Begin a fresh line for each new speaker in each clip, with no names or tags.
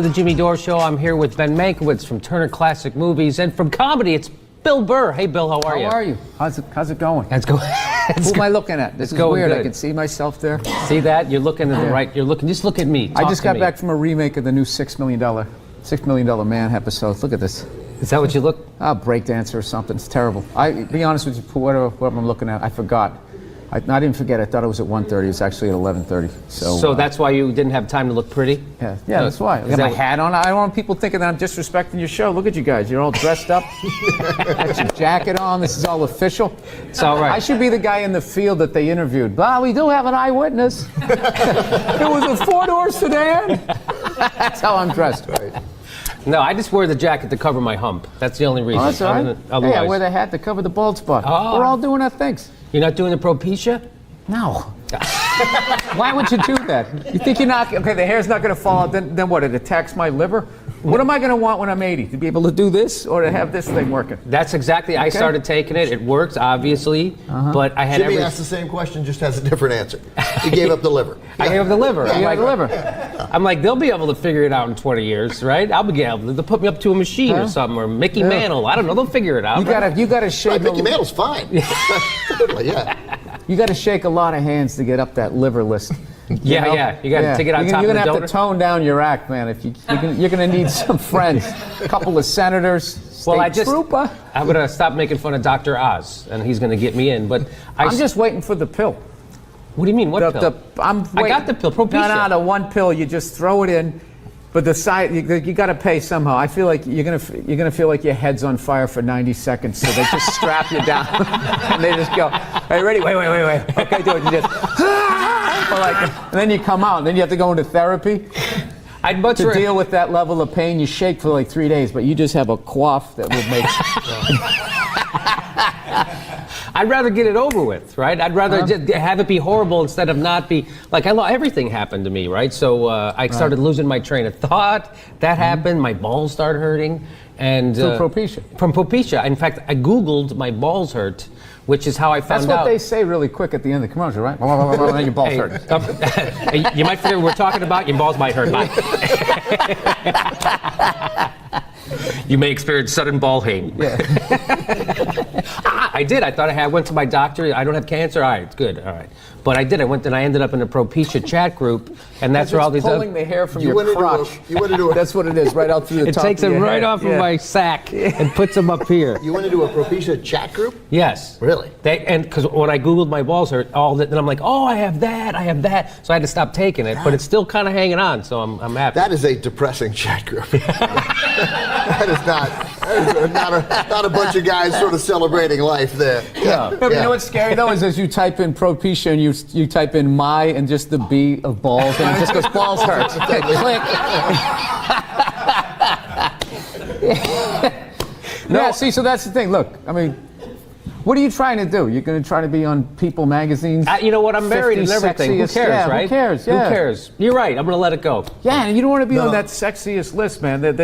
The Jimmy Dore Show. I'm here with Ben Mankiewicz from Turner Classic Movies, and from comedy, it's Bill Burr. Hey, Bill, how are you?
How are you? How's it going?
It's going.
Who am I looking at? This is weird. Good. I can see myself there.
See that? You're looking at the right. You're looking. Just look at me.
I just got back from a remake of the new $6 Million Man episode. Look at this.
Is that what you look?
Breakdancer or something. It's terrible. Be honest with you, what I'm looking at, I forgot. I didn't forget. I thought it was at 1:30. It's actually at 11:30. So
that's why you didn't have time to look pretty?
Yeah, that's why. I got my hat on. I don't want people thinking that I'm disrespecting your show. Look at you guys. You're all dressed up. Got your jacket on. This is all official.
It's all right.
I should be the guy in the field that they interviewed. Well, we do have an eyewitness. It was a four-door sedan. That's how I'm dressed. Right.
No, I just wear the jacket to cover my hump. That's the only reason.
Oh, that's all right.
Otherwise.
Hey, I wear the hat to cover the bald spot.
Oh.
We're all doing our things.
You're not doing the Propecia?
No. Why would you do that? You think you're not, okay, the hair's not going to fall out, then what, it attacks my liver? What am I going to want when I'm 80? To be able to do this or to have this thing working?
That's exactly, I started taking it. It works, obviously, but I had
Jimmy asked the same question, just has a different answer. He gave up the liver.
I gave up the liver.
Yeah, I'm like,
I'm like, they'll be able to figure it out in 20 years, right? I'll be able to. They'll put me up to a machine or something, or Mickey Mantle. I don't know. They'll figure it out.
You gotta shake.
Right, Mickey Mantle's fine. Yeah.
You got to shake a lot of hands to get up that liver list.
Yeah. You got to take it on top of the
You're gonna
donor.
have to tone down your act, man. If you're gonna need some friends, a couple of senators. Trooper.
I'm gonna stop making fun of Dr. Oz, and he's gonna get me in. But
I'm just waiting for the pill.
What do you mean? What pill? I got the pill. Propecia.
No, the one pill. You just throw it in. But the side, you got to pay somehow. I feel like you're gonna feel like your head's on fire for 90 seconds. So they just strap you down, and they just go, "Hey, ready? Wait. Okay, do it." You just, and then you come out, and then you have to go into therapy.
I'd much
to deal with that level of pain. You shake for like 3 days, but you just have a cough that will make.
I'd rather get it over with, right? I'd rather just have it be horrible instead of not be like everything happened to me, right? So I started losing my train of thought. That happened. My balls started hurting, and
from Propecia.
From Propecia. In fact, I Googled my balls hurt, which is how I found out.
That's what they say really quick at the end of the commercial, right? And then your balls hurt.
You might figure what we're talking about. Your balls might hurt. You may experience sudden ball pain.
Yeah.
I did. I thought I went to my doctor. I don't have cancer. All right, it's good. All right. But I did. I went and I ended up in a Propecia chat group, and that's where all these
pulling the hair from your crotch. That's what it is, right out through the top.
It takes them right off of my sack and puts them up here.
You went into a Propecia chat group?
Yes.
Really?
And because when I Googled my balls hurt, then I'm like, oh, I have that. So I had to stop taking it, but it's still kind of hanging on. So I'm happy.
That is a depressing chat group. That is not a bunch of guys sort of celebrating life there.
Yeah. You know what's scary though is as you type in Propecia and you type in my and just the B of balls and it just goes balls hurt. Click. Yeah. See, so that's the thing. Look, I mean, what are you trying to do? You're going to try to be on People magazines?
You know what? I'm married and everything. Who cares, right?
Who cares? Yeah.
Who cares? You're right. I'm going to let it go.
Yeah, and you don't want to be on that sexiest list, man. Those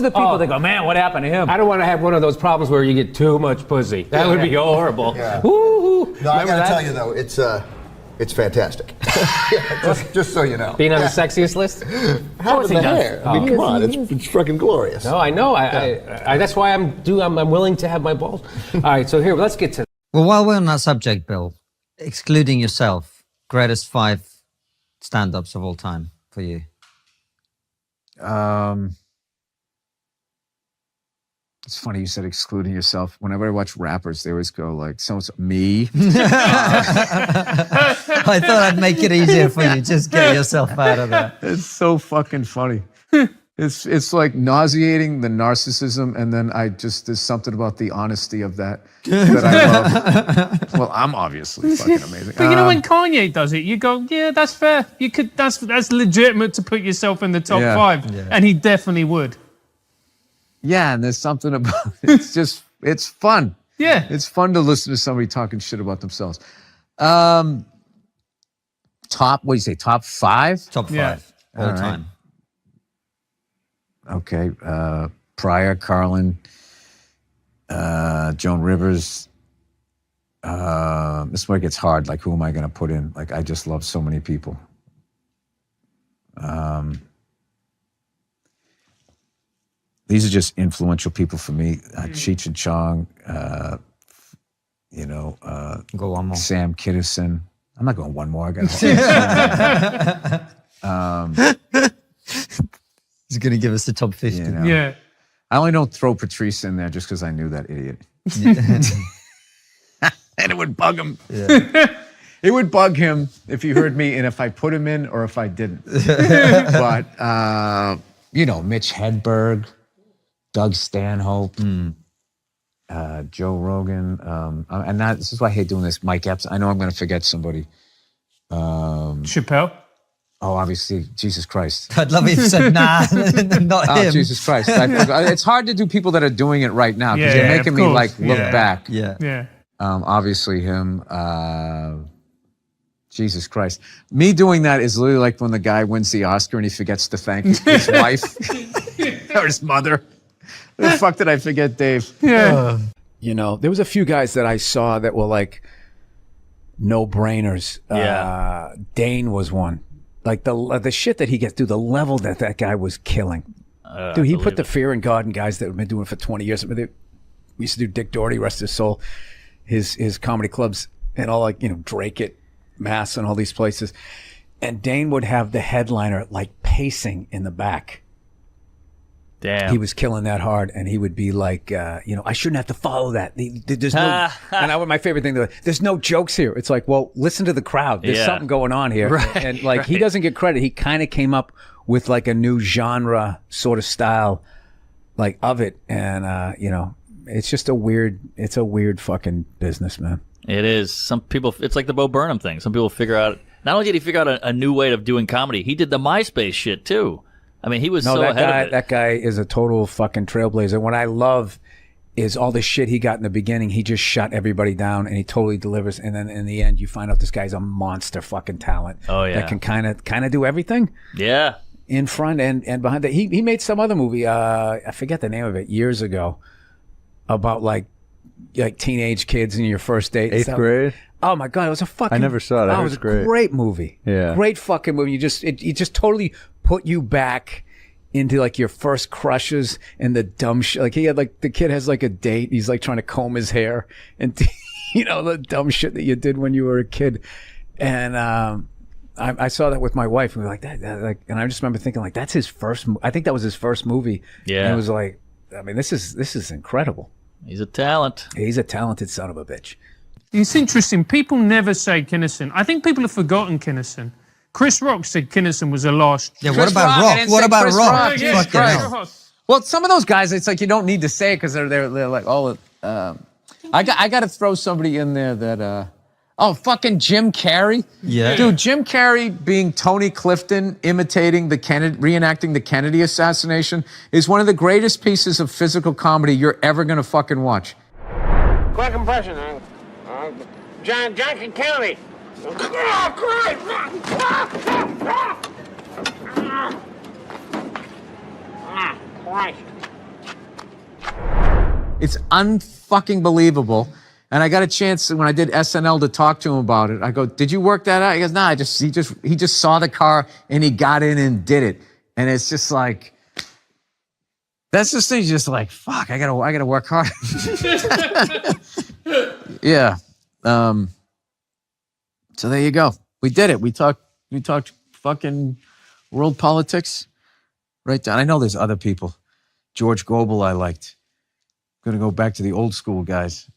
are the people that go, man, what happened to him?
I don't want to have one of those problems where you get too much pussy. That would be horrible.
Yeah.
Woo-hoo.
No, I got to tell you though, it's fantastic. just so you know.
Being on the sexiest list?
How is the hair? I mean, come on, it's fucking glorious.
No, I know. I that's why I'm willing to have my balls. All right, so here, let's get to.
Well, while we're on that subject, Bill, excluding yourself, greatest 5 stand-ups of all time for you.
It's funny you said excluding yourself. Whenever I watch rappers, they always go like, "So-and-so, me."
I thought I'd make it easier for you. Just get yourself out of that.
It's so fucking funny. It's like nauseating, the narcissism, and then there's something about the honesty of that I love. Well, I'm obviously fucking amazing.
But you know when Kanye does it, you go, yeah, that's fair. You could. That's legitimate to put yourself in the top 5, and he definitely would.
Yeah, and there's something about it's fun.
Yeah.
It's fun to listen to somebody talking shit about themselves. What do you say, top 5?
Top 5, all time.
Okay, Pryor, Carlin, Joan Rivers. This is where it gets hard. Like, who am I going to put in? Like, I just love so many people. these are just influential people for me. Cheech and Chong,
Go one more.
Sam Kinison. I'm not going one more. I got
He's going to give us the top 50.
you know.
Yeah.
I only don't throw Patrice in there just because I knew that idiot. And it would bug him.
Yeah.
It would bug him if he heard me and if I put him in or if I didn't. But, Mitch Hedberg, Doug Stanhope, Joe Rogan. This is why I hate doing this. Mike Epps. I know I'm going to forget somebody.
Chappelle.
Oh, obviously, Jesus Christ.
I'd love if you said, nah, not
Oh,
him.
Jesus Christ. It's hard to do people that are doing it right now because you're
Yeah,
making
of
me
course.
look
Yeah.
back.
Yeah.
Yeah.
Obviously him. Jesus Christ. Me doing that is literally like when the guy wins the Oscar and he forgets to thank his wife or his mother. The fuck did I forget, Dave?
Yeah.
There was a few guys that I saw that were like no-brainers.
Yeah.
Dane was one. Like the shit that he gets through, the level that guy was killing. Dude, he put the fear in God in guys that have been doing it for 20 years. We used to do Dick Doherty, rest his soul, his comedy clubs and all, like, Drake at Mass and all these places. And Dane would have the headliner like pacing in the back.
Damn.
He was killing that hard, and he would be like, I shouldn't have to follow that. There's no, and my favorite thing, there's no jokes here. It's like, well, listen to the crowd. There's something going on here.
Right,
And like, he doesn't get credit. He kind of came up with like a new genre sort of style, like of it. And, it's just it's a weird fucking business, man.
It is. Some people, it's like the Bo Burnham thing. Some people figure out, not only did he figure out a new way of doing comedy, he did the MySpace shit too. I mean, he was so ahead of it.
That guy is a total fucking trailblazer. What I love is all the shit he got in the beginning. He just shut everybody down, and he totally delivers. And then in the end, you find out this guy's a monster fucking talent.
Oh, yeah.
That can kind of do everything
Yeah.
in front and behind. That he made some other movie. I forget the name of it, years ago, about like teenage kids in your first date.
Eighth grade?
Oh my God, it was a fucking.
I never saw it. I
Oh,
heard
it was
it's
a
great.
great movie.
Yeah.
Great fucking movie. It just totally put you back into like your first crushes and the dumb shit. Like he had like, the kid has like a date. He's like trying to comb his hair and the dumb shit that you did when you were a kid. And I saw that with my wife, and we were like that like, and I just remember thinking like, that's his first. I think that was his first movie.
Yeah.
And it was like, I mean, this is incredible.
He's a talent.
He's a talented son of a bitch.
It's interesting. People never say Kinison. I think people have forgotten Kinison. Chris Rock said Kinison was a lost.
Yeah,
Chris
what about
Rock? I
Rock?
didn't
What
say
about
Chris
Rock?
Rock.
Yeah,
Jesus
Fucking
Christ.
hell.
Well, some of those guys, it's like you don't need to say it because they're like all. I got to throw somebody in there that. Fucking Jim Carrey.
Yeah.
Dude, Jim Carrey being Tony Clifton, imitating reenacting the Kennedy assassination is one of the greatest pieces of physical comedy you're ever gonna fucking watch.
Quick impression, Johnson County. Christ.
It's unfucking believable. And I got a chance when I did SNL to talk to him about it. I go, "Did you work that out?" He goes, "Nah, he just saw the car and he got in and did it." And it's just like, that's just thing. Just like, fuck, I gotta work hard. Yeah. So there you go. We did it. We talked fucking world politics right down. I know there's other people. George Gobel I liked. Gonna go back to the old school guys.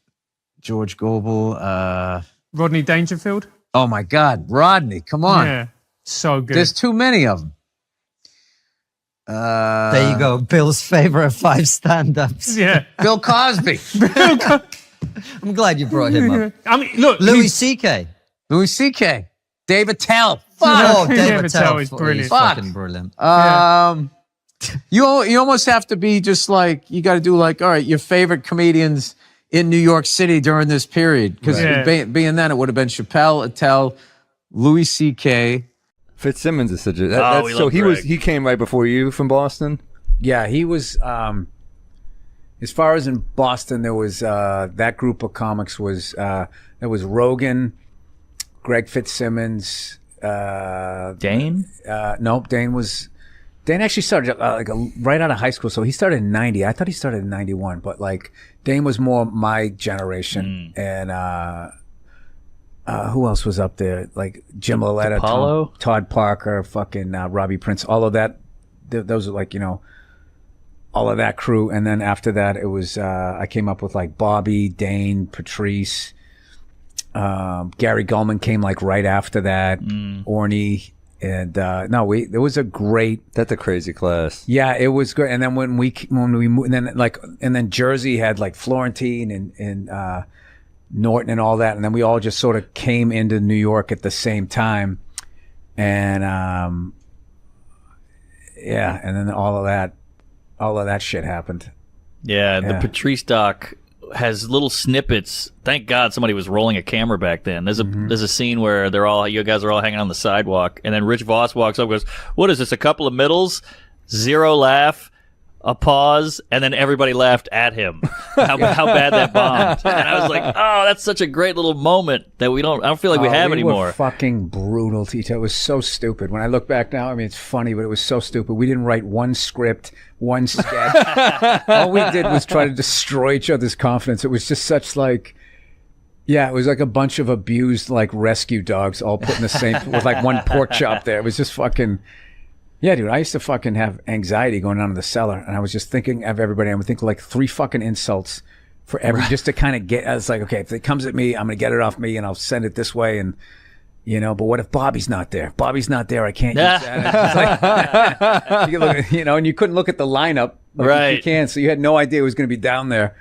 George Gobel.
Rodney Dangerfield.
Oh my God, Rodney! Come on,
Yeah, so good.
there's too many of them.
There you go. Bill's favorite 5 stand-ups.
Yeah.
Bill Cosby,
I'm glad you brought him up.
I mean, look,
Louis
he's-
C.K.
Louis C.K., Dave Attell.
Oh,
Yeah,
David
Attell
Tell
is
is
brilliant.
fucking brilliant.
You almost have to be just like, you got to do like, all right, your favorite comedians in New York City during this period, because
Right.
being that, it would have been Chappelle, Attell, Louis C.K.
Fitzsimmons is such a.
we
So
love Greg.
he came right before you from Boston.
Yeah, he was. As far as in Boston, there was that group of comics was there was Rogan, Greg Fitzsimmons.
Dane?
Nope, Dane Dane actually started right out of high school, so he started in '90. I thought he started in '91, but like Dane was more my generation, and who else was up there? Like Jim Loletta, Todd Parker, fucking Robbie Prince, all of that. Those are like all of that crew, and then after that, it was I came up with like Bobby, Dane, Patrice, Gary Gulman came like right after that, Orny. And there was a great.
That's a crazy class.
Yeah, it was great. And then when we moved, and then Jersey had like Florentine and Norton and all that, and then we all just sort of came into New York at the same time, and and then all of that shit happened.
Yeah, the Patrice doc has little snippets. Thank God somebody was rolling a camera back then. There's a scene where you guys are all hanging on the sidewalk, and then Rich Voss walks up and goes, "What is this, a couple of middles?" 0 laugh, a pause, and then everybody laughed at him. How bad that bombed. And I was like, oh, that's such a great little moment that I don't feel like we have anymore.
Were fucking brutal to each other. It was so stupid. When I look back now, I mean, it's funny, but it was so stupid. We didn't write one script, one sketch. All we did was try to destroy each other's confidence. It was just such like, it was like a bunch of abused like rescue dogs all put in the same, with like one pork chop there. It was just fucking, yeah, dude, I used to fucking have anxiety going down in the cellar, and I was just thinking of everybody. I would think like 3 fucking insults for just to kind of get, I was like, okay, if it comes at me, I'm going to get it off me and I'll send it this way. And, but what if Bobby's not there? Bobby's not there. I can't use that. Like, you look at, and you couldn't look at the lineup. Like,
right.
You can't. So you had no idea it was going to be down there.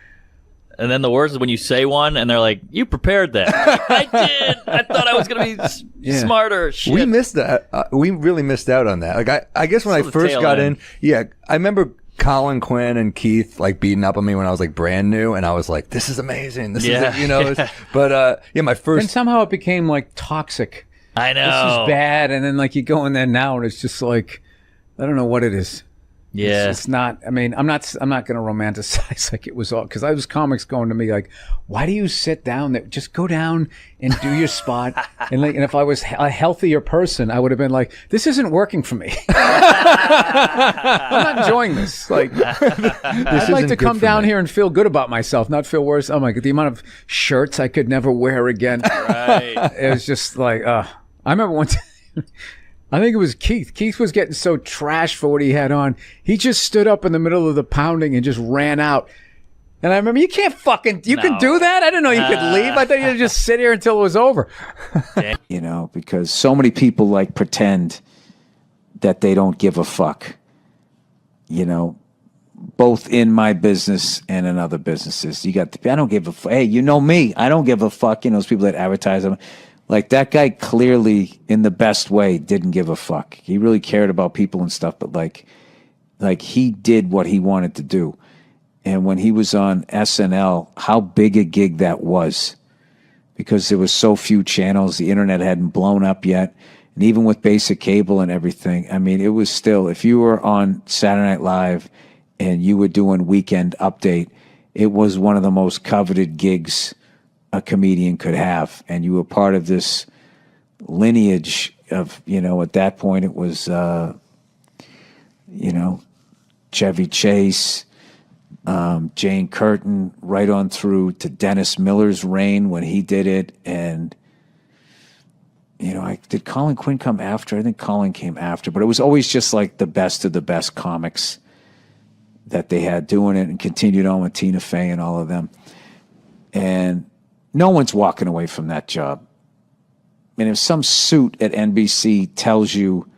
And then the worst is when you say one and they're like, "You prepared that." I did. I thought I was going to be smarter. Shit.
We missed that. We really missed out on that. Like I guess when I first got in, I remember Colin, Quinn, and Keith like beating up on me when I was like brand new, and I was like, "This is amazing. This is it," But my first.
And somehow it became like toxic.
I know.
This is bad, and then like you go in there now, and it's just like, I don't know what it is.
Yeah,
it's not. I mean, I'm not going to romanticize like it was all, because I was comics going to me like, why do you sit down there? Just go down and do your spot. And if I was a healthier person, I would have been like, this isn't working for me. I'm not enjoying this. Like, I'd like to come down here and feel good about myself, not feel worse. Oh my God, the amount of shirts I could never wear again.
Right.
It was just like, I remember one time. I think it was Keith. Keith was getting so trashed for what he had on. He just stood up in the middle of the pounding and just ran out. And I remember, you can't fucking, you can do that? I didn't know you could leave. I thought you could just sit here until it was over. Because so many people like pretend that they don't give a fuck. Both in my business and in other businesses. I don't give a fuck. Hey, you know me. I don't give a fuck. Those people that advertise them. Like, that guy clearly, in the best way, didn't give a fuck. He really cared about people and stuff, but like he did what he wanted to do. And when he was on SNL, how big a gig that was, because there was so few channels, the internet hadn't blown up yet, and even with basic cable and everything, I mean, it was still, if you were on Saturday Night Live and you were doing Weekend Update, it was one of the most coveted gigs a comedian could have, and you were part of this lineage of, at that point it was, Chevy Chase, Jane Curtin, right on through to Dennis Miller's reign when he did it, and did Colin Quinn come after? I think Colin came after, but it was always just like the best of the best comics that they had doing it, and continued on with Tina Fey and all of them, and no one's walking away from that job. And if some suit at NBC tells you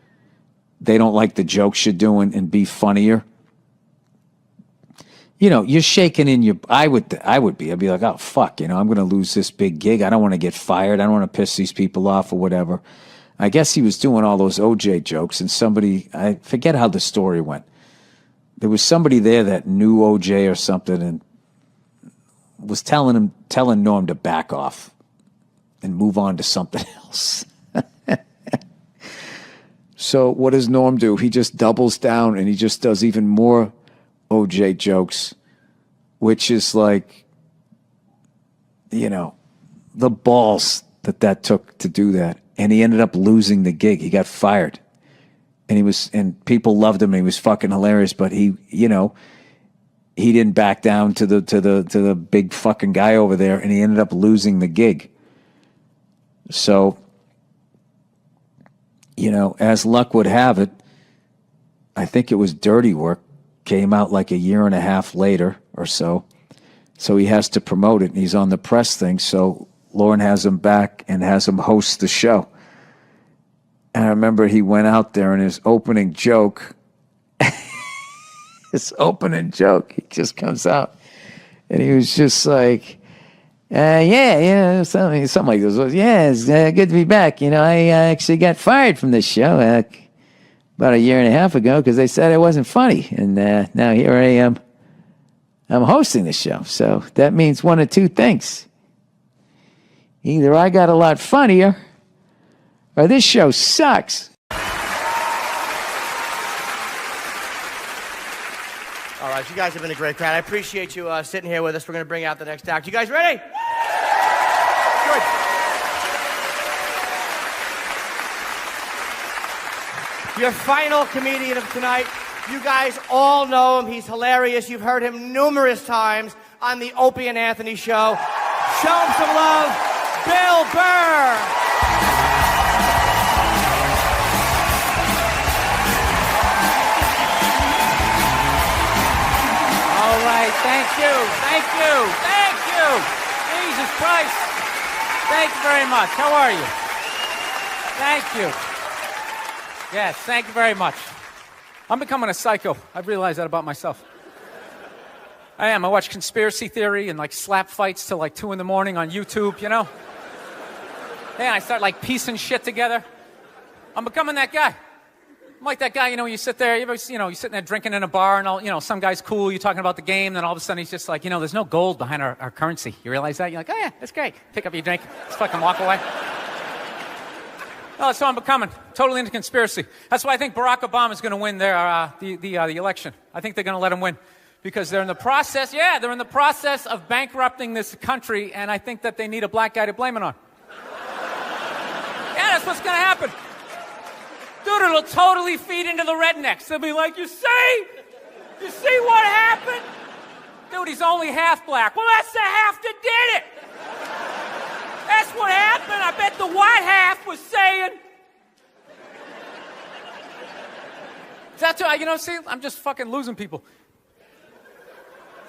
they don't like the jokes you're doing and be funnier, you're shaking in your. I'd be like, oh fuck, I'm going to lose this big gig. I don't want to get fired. I don't want to piss these people off or whatever. I guess he was doing all those OJ jokes, and I forget how the story went. There was somebody there that knew OJ or something, and was telling Norm to back off and move on to something else. So what does Norm do? He just doubles down and he just does even more OJ jokes, which is like, the balls that took to do that. And he ended up losing the gig. He got fired. and people loved him. And he was fucking hilarious, but he didn't back down to the big fucking guy over there, and he ended up losing the gig. So, as luck would have it, I think it was Dirty Work came out like a year and a half later or so. So he has to promote it, and he's on the press thing. So Lauren has him back and has him host the show. And I remember he went out there, and his opening joke, he just comes out. And he was just like, something like this. Yeah, it's good to be back. I actually got fired from this show about a year and a half ago because they said it wasn't funny. And now here I am. I'm hosting the show. So that means one of two things. Either I got a lot funnier or this show sucks.
All right, you guys have been a great crowd. I appreciate you sitting here with us. We're going to bring out the next act. You guys ready? Good. Your final comedian of tonight. You guys all know him. He's hilarious. You've heard him numerous times on the Opie and Anthony show. Show him some love, Bill Burr.
All right, thank you. Jesus Christ. Thank you very much. How are you? Thank you. Yes, thank you very much. I'm becoming a psycho. I've realized that about myself. I am. I watch conspiracy theory and slap fights till 2 a.m. on YouTube, Yeah, I start piecing shit together. I'm becoming that guy. I'm like that guy, you sit there, you're sitting there drinking in a bar and all, some guy's cool, you're talking about the game, then all of a sudden he's just like, there's no gold behind our currency. You realize that? You're like, oh yeah, that's great. Pick up your drink, just fucking walk away. Oh, that's what I'm becoming. Totally into conspiracy. That's why I think Barack Obama is going to win the election. I think they're going to let him win because they're in the process. Yeah, they're in the process of bankrupting this country, and I think that they need a black guy to blame it on. Yeah, that's what's going to happen. Dude, it'll totally feed into the rednecks. They'll be like, you see what happened? Dude, he's only half black. Well, that's the half that did it. That's what happened. I bet the white half was saying. That's what, see, I'm just fucking losing people.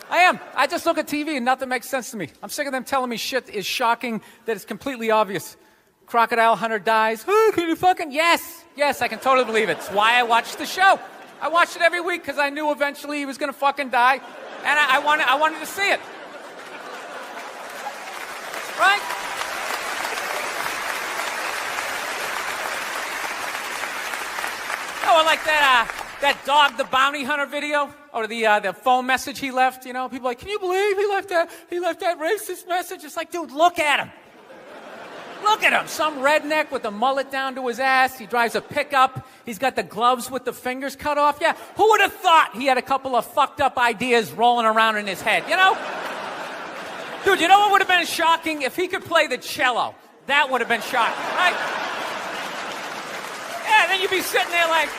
I am. I just look at TV and nothing makes sense to me. I'm sick of them telling me shit is shocking that it's completely obvious. Crocodile hunter dies. Oh, can you fucking? Yes, I can totally believe it. It's why I watched the show. I watched it every week because I knew eventually he was going to fucking die, and I wanted to see it. Right? Oh, I like that dog, the bounty hunter video, or the phone message he left. People are like, can you believe he left that racist message? It's like, dude, look at him. Look at him. Some redneck with a mullet down to his ass. He drives a pickup. He's got the gloves with the fingers cut off. Yeah, who would have thought he had a couple of fucked up ideas rolling around in his head, Dude, you know what would have been shocking? If he could play the cello. That would have been shocking, right? Yeah, then you'd be sitting there like,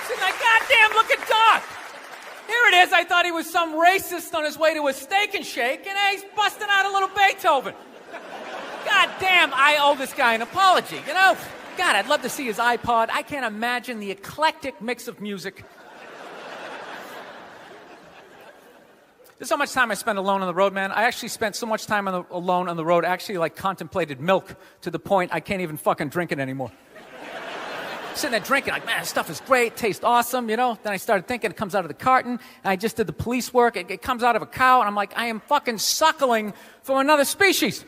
goddamn, look at Doc. Here it is. I thought he was some racist on his way to a steak and shake, and he's busting out a little Beethoven. God damn, I owe this guy an apology, God, I'd love to see his iPod. I can't imagine the eclectic mix of music. There's so much time I spend alone on the road, man. I actually spent so much time alone on the road, I actually contemplated milk to the point I can't even fucking drink it anymore. Sitting there drinking, man, this stuff is great, tastes awesome, Then I started thinking it comes out of the carton, and I just did the police work. It comes out of a cow, and I'm like, I am fucking suckling from another species.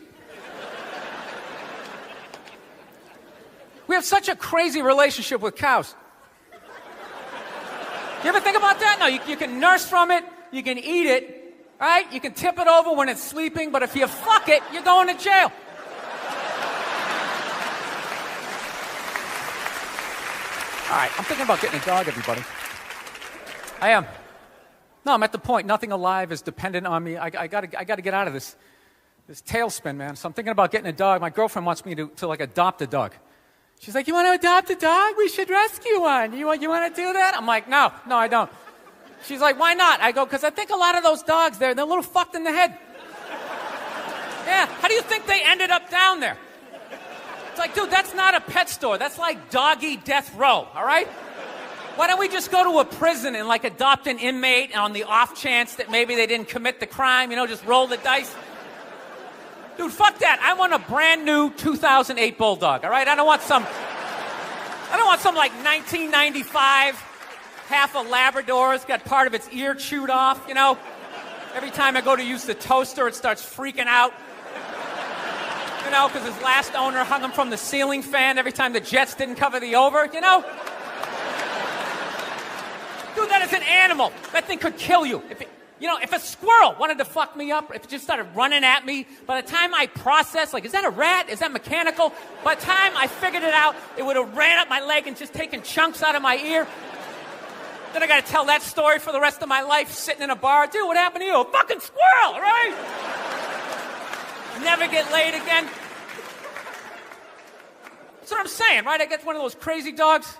We have such a crazy relationship with cows. You ever think about that? No, you can nurse from it, you can eat it, right? You can tip it over when it's sleeping, but if you fuck it, you're going to jail. All right, I'm thinking about getting a dog, everybody. I am. No, I'm at the point. Nothing alive is dependent on me. I gotta get out of this tailspin, man. So I'm thinking about getting a dog. My girlfriend wants me to adopt a dog. She's like, you want to adopt a dog? We should rescue one. You want to do that? I'm like, no, I don't. She's like, why not? I go, because I think a lot of those dogs, they're a little fucked in the head. Yeah, how do you think they ended up down there? It's like, dude, that's not a pet store. That's like doggy death row, all right? Why don't we just go to a prison and like adopt an inmate on the off chance that maybe they didn't commit the crime, just roll the dice? Dude, fuck that. I want a brand new 2008 Bulldog, all right? I don't want some like 1995, half a Labrador. It's got part of its ear chewed off, Every time I go to use the toaster, it starts freaking out. Because his last owner hung him from the ceiling fan every time the Jets didn't cover the over, Dude, that is an animal. That thing could kill you. If a squirrel wanted to fuck me up, if it just started running at me, by the time I processed, like, is that a rat? Is that mechanical? By the time I figured it out, it would have ran up my leg and just taken chunks out of my ear. Then I got to tell that story for the rest of my life, sitting in a bar. Dude, what happened to you? A fucking squirrel, right? Never get laid again. That's what I'm saying, right? I get one of those crazy dogs,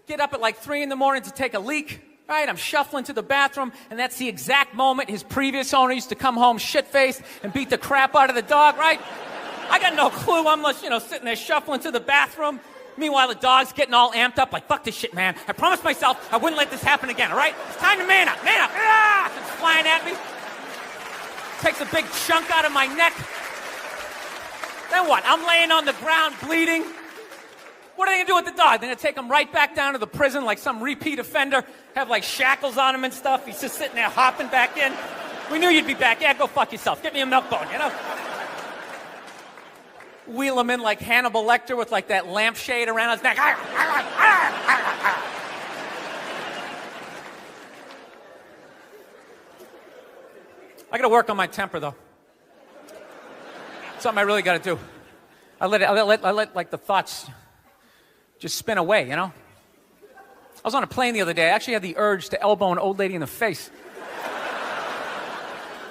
get up at like 3 in the morning to take a leak, right? I'm shuffling to the bathroom, and that's the exact moment his previous owner used to come home shit-faced and beat the crap out of the dog, right? I got no clue. I'm just, sitting there shuffling to the bathroom. Meanwhile, the dog's getting all amped up, like, fuck this shit, man. I promised myself I wouldn't let this happen again, all right? It's time to man up, man up. Ah! It's flying at me. Takes a big chunk out of my neck. Then what? I'm laying on the ground bleeding. What are they going to do with the dog? They're going to take him right back down to the prison like some repeat offender, have like shackles on him and stuff. He's just sitting there hopping back in. We knew you'd be back. Yeah, go fuck yourself. Get me a milk bone, Wheel him in like Hannibal Lecter with like that lampshade around his neck. I got to work on my temper, though. Something I really got to do. I let like the thoughts just spin away, I was on a plane the other day. I actually had the urge to elbow an old lady in the face.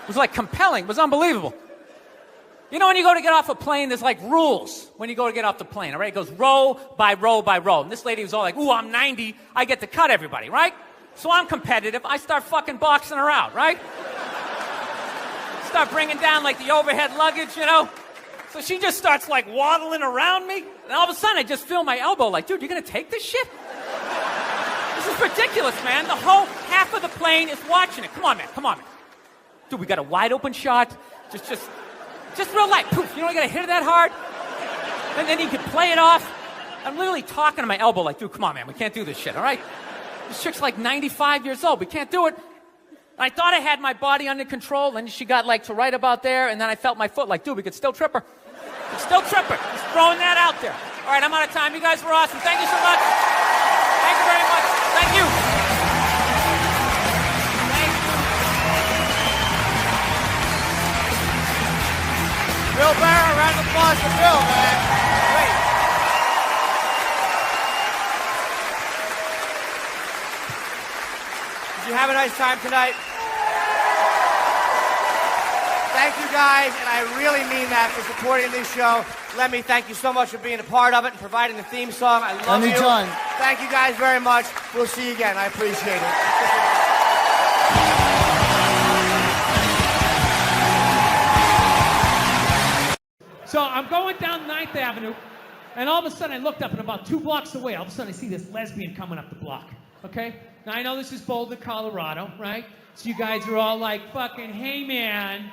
It was like compelling. It was unbelievable. When you go to get off a plane, there's like rules when you go to get off the plane, all right? It goes row by row by row. And this lady was all like, ooh, I'm 90. I get to cut everybody, right? So I'm competitive. I start fucking boxing her out, right? Start bringing down like the overhead luggage, So she just starts like waddling around me. And all of a sudden I just feel my elbow like, dude, you're going to take this shit? This is ridiculous, man. The whole half of the plane is watching it. Come on, man. Dude, we got a wide open shot. Just real light. Poof. You got to hit it that hard. And then you can play it off. I'm literally talking to my elbow like, dude, come on, man. We can't do this shit, all right? This chick's like 95 years old. We can't do it. I thought I had my body under control, and she got like to right about there, and then I felt my foot like, dude, we could still trip her. Just throwing that out there. All right, I'm out of time. You guys were awesome. Thank you so much. Thank you very much. Thank you. Thank you.
Bill Burr, a round of applause for Bill, man. Great. Did you have a nice time tonight? Thank you guys, and I really mean that for supporting this show. Let me thank you so much for being a part of it and providing the theme song. I love you.
Anytime.
Thank you guys very much. We'll see you again. I appreciate it.
So I'm going down 9th Avenue, and all of a sudden I looked up, and about 2 blocks away, all of a sudden I see this lesbian coming up the block, okay? Now I know this is Boulder, Colorado, right? So you guys are all like, fucking, hey man,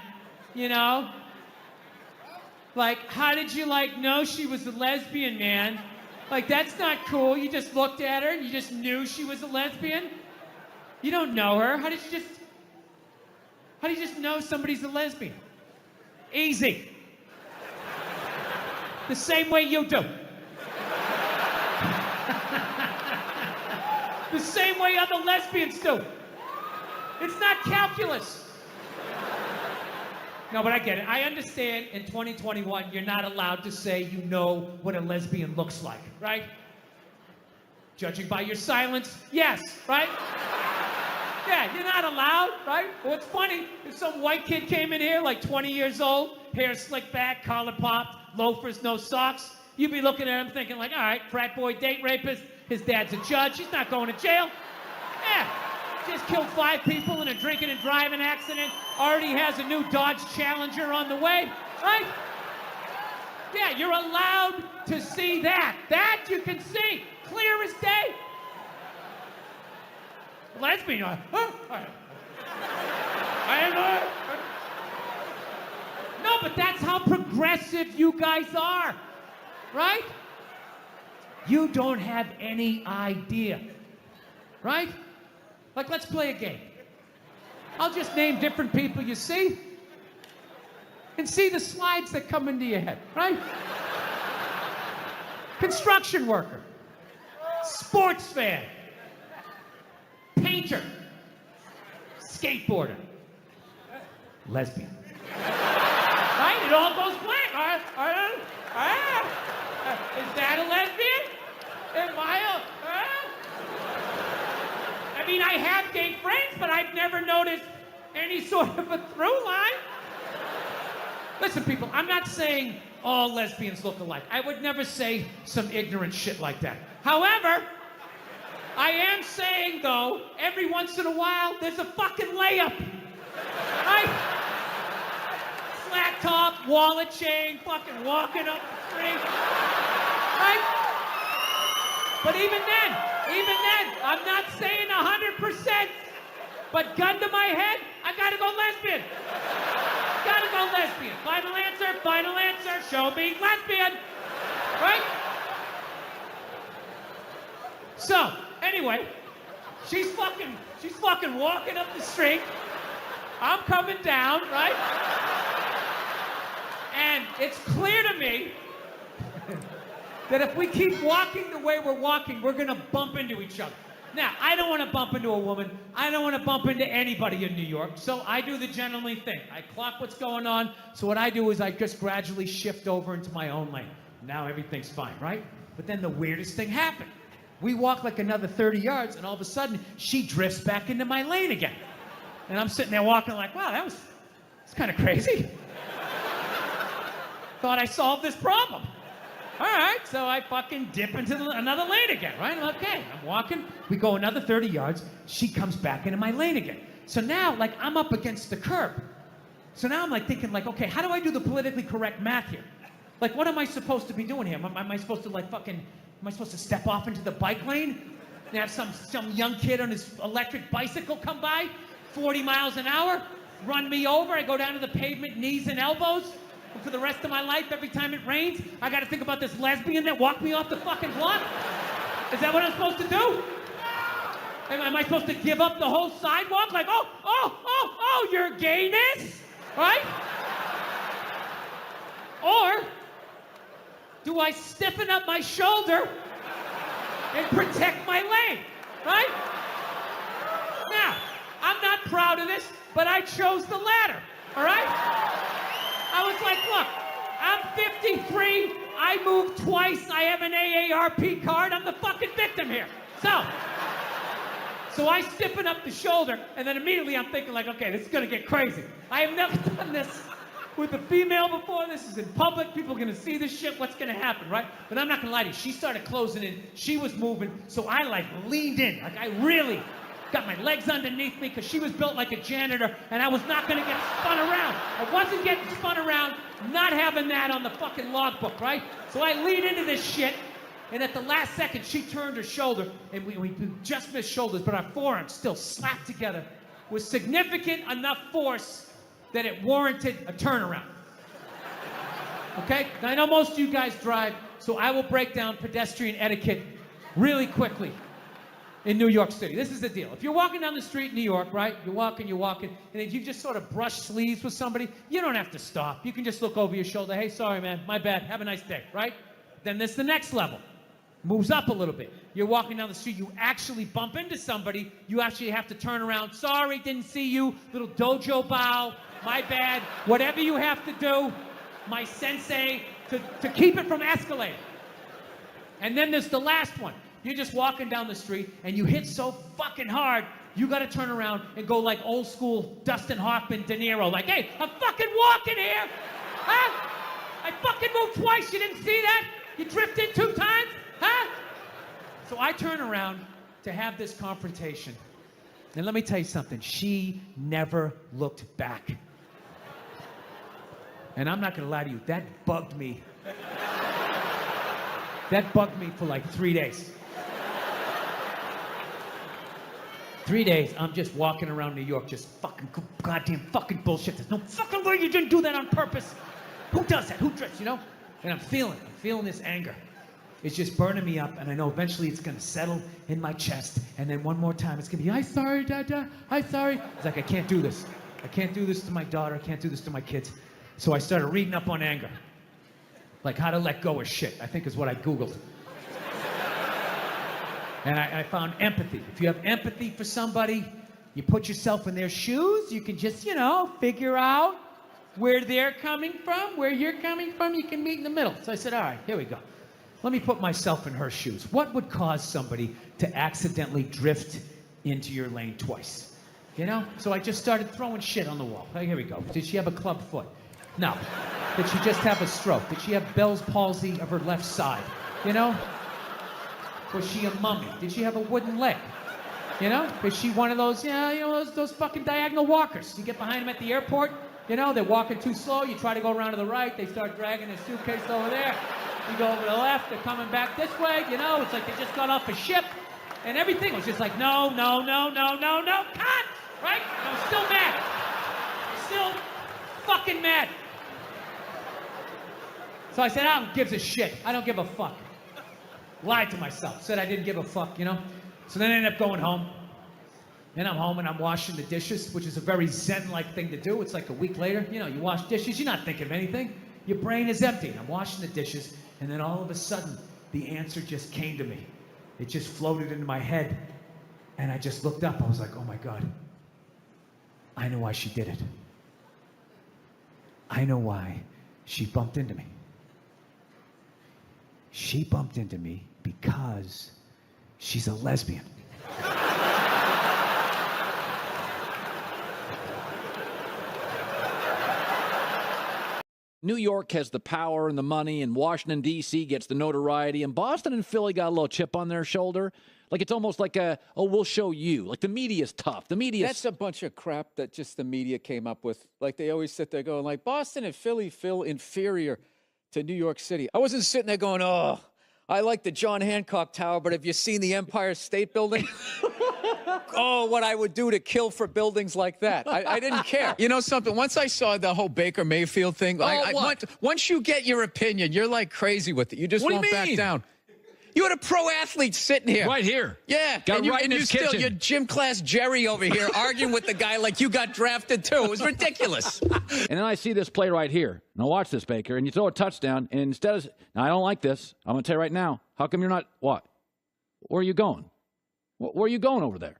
Like, how did you, know she was a lesbian, man? Like, that's not cool. You just looked at her and you just knew she was a lesbian? You don't know her. How do you just know somebody's a lesbian? Easy. The same way you do. The same way other lesbians do. It's not calculus. No, but I get it. I understand in 2021, you're not allowed to say you know what a lesbian looks like, right? Judging by your silence, yes, right? Yeah, you're not allowed, right? Well, it's funny. If some white kid came in here, like 20 years old, hair slicked back, collar popped, loafers, no socks, you'd be looking at him thinking like, all right, frat boy date rapist, his dad's a judge, he's not going to jail. Yeah, just killed 5 people in a drinking and driving accident, already has a new Dodge Challenger on the way, right? Yeah, you're allowed to see that. That you can see, clear as day. Lesbian, I know. No, but that's how progressive you guys are, right? You don't have any idea, right? Like, let's play a game. I'll just name different people you see and see the slides that come into your head, right? Construction worker, sports fan, painter, skateboarder, lesbian. Right? It all goes blank. Is that a lesbian? Am I I mean, I have gay friends, but I've never noticed any sort of a through line. Listen, people, I'm not saying all lesbians look alike. I would never say some ignorant shit like that. However, I am saying, though, every once in a while, there's a fucking layup. Right? Flat top, wallet chain, fucking walking up the street. Right? But even then, I'm not saying 100%, but gun to my head, I gotta go lesbian. Gotta go lesbian. Final answer, show me lesbian. Right? So, anyway, she's fucking walking up the street. I'm coming down, right? And it's clear to me that if we keep walking the way we're walking, we're gonna bump into each other. Now, I don't want to bump into a woman. I don't want to bump into anybody in New York. So I do the gentlemanly thing. I clock what's going on. So what I do is I just gradually shift over into my own lane. Now everything's fine, right? But then the weirdest thing happened. We walk like another 30 yards, and all of a sudden, she drifts back into my lane again. And I'm sitting there walking like, wow, that's kind of crazy. Thought I solved this problem. All right, so I fucking dip into another lane again, right? Okay, I'm walking. We go another 30 yards. She comes back into my lane again. So now, like, I'm up against the curb. So now I'm like thinking, like, okay, how do I do the politically correct math here? Like, what am I supposed to be doing here? Am I supposed to am I supposed to step off into the bike lane and have some young kid on his electric bicycle come by, 40 miles an hour, run me over? I go down to the pavement, knees and elbows. And for the rest of my life, every time it rains, I got to think about this lesbian that walked me off the fucking block? Is that what I'm supposed to do? Am I supposed to give up the whole sidewalk? Like, oh, your gayness? Right? Or do I stiffen up my shoulder and protect my lane? Right? Now, I'm not proud of this, but I chose the latter. All right? I was like, look, I'm 53, I moved twice, I have an AARP card, I'm the fucking victim here. So I stiffen up the shoulder, and then immediately I'm thinking like, okay, this is gonna get crazy. I have never done this with a female before. This is in public, people are gonna see this shit, what's gonna happen, right? But I'm not gonna lie to you, she started closing in, she was moving, so I like leaned in, like I really got my legs underneath me because she was built like a janitor and I was not going to get spun around. I wasn't getting spun around, not having that on the fucking logbook, right? So I leaned into this shit, and at the last second, she turned her shoulder, and we just missed shoulders, but our forearms still slapped together with significant enough force that it warranted a turnaround. Okay? Now, I know most of you guys drive, so I will break down pedestrian etiquette really quickly. In New York City. This is the deal. If you're walking down the street in New York, right? You're walking, and if you just sort of brush sleeves with somebody, you don't have to stop. You can just look over your shoulder. Hey, sorry, man. My bad. Have a nice day, right? Then there's the next level. Moves up a little bit. You're walking down the street. You actually bump into somebody. You actually have to turn around. Sorry, didn't see you. Little dojo bow. My bad. Whatever you have to do, my sensei, to keep it from escalating. And then there's the last one. You're just walking down the street and you hit so fucking hard, you gotta turn around and go like old school Dustin Hoffman, De Niro, like, hey, I'm fucking walking here! Huh? I fucking moved twice, you didn't see that? You drifted 2 times? Huh? So I turn around to have this confrontation. And let me tell you something. She never looked back. And I'm not going to lie to you. That bugged me. That bugged me for like 3 days. 3 days, I'm just walking around New York, just fucking goddamn fucking bullshit. There's no fucking way you didn't do that on purpose. Who does that? Who drifts, you know? And I'm feeling this anger. It's just burning me up, and I know eventually it's gonna settle in my chest, and then one more time it's gonna be, I'm sorry, Dada, I'm sorry. It's like, I can't do this. I can't do this to my daughter, I can't do this to my kids. So I started reading up on anger. Like how to let go of shit, I think is what I Googled. And I found empathy. If you have empathy for somebody, you put yourself in their shoes, you can just, figure out where they're coming from, where you're coming from, you can meet in the middle. So I said, all right, here we go. Let me put myself in her shoes. What would cause somebody to accidentally drift into your lane twice? So I just started throwing shit on the wall. Oh, here we go. Did she have a club foot? No. Did she just have a stroke? Did she have Bell's palsy of her left side? Was she a mummy? Did she have a wooden leg? Is she one of those, those fucking diagonal walkers? You get behind them at the airport, they're walking too slow, you try to go around to the right, they start dragging their suitcase over there. You go over to the left, they're coming back this way, it's like they just got off a ship, and everything was just like, no, cut! Right? I was still mad. Still fucking mad. So I said, I don't give a shit. I don't give a fuck. Lied to myself. Said I didn't give a fuck, So then I ended up going home. Then I'm home and I'm washing the dishes, which is a very Zen-like thing to do. It's like a week later, you wash dishes, you're not thinking of anything. Your brain is empty. And I'm washing the dishes, and then all of a sudden, the answer just came to me. It just floated into my head. And I just looked up. I was like, oh my God. I know why she did it. I know why she bumped into me. She bumped into me because she's a lesbian.
New York has the power and the money, and Washington, D.C. gets the notoriety, and Boston and Philly got a little chip on their shoulder. Like, it's almost like we'll show you. Like, the media's tough. The media's...
That's a bunch of crap that just the media came up with. Like, they always sit there going, like, Boston and Philly feel inferior to New York City. I wasn't sitting there going, oh, I like the John Hancock Tower, but have you seen the Empire State Building? Oh, what I would do to kill for buildings like that. I didn't care. You know something? Once I saw the whole Baker Mayfield thing, once you get your opinion, you're like crazy with it. You just won't back down. You had a pro athlete sitting here.
Right here.
Yeah.
Got right in his kitchen.
You're gym class Jerry over here arguing with the guy like you got drafted too. It was ridiculous.
And then I see this play right here. Now watch this, Baker. And you throw a touchdown, and instead of... Now, I don't like this. I'm going to tell you right now. How come you're not... What? Where are you going? Where are you going over there?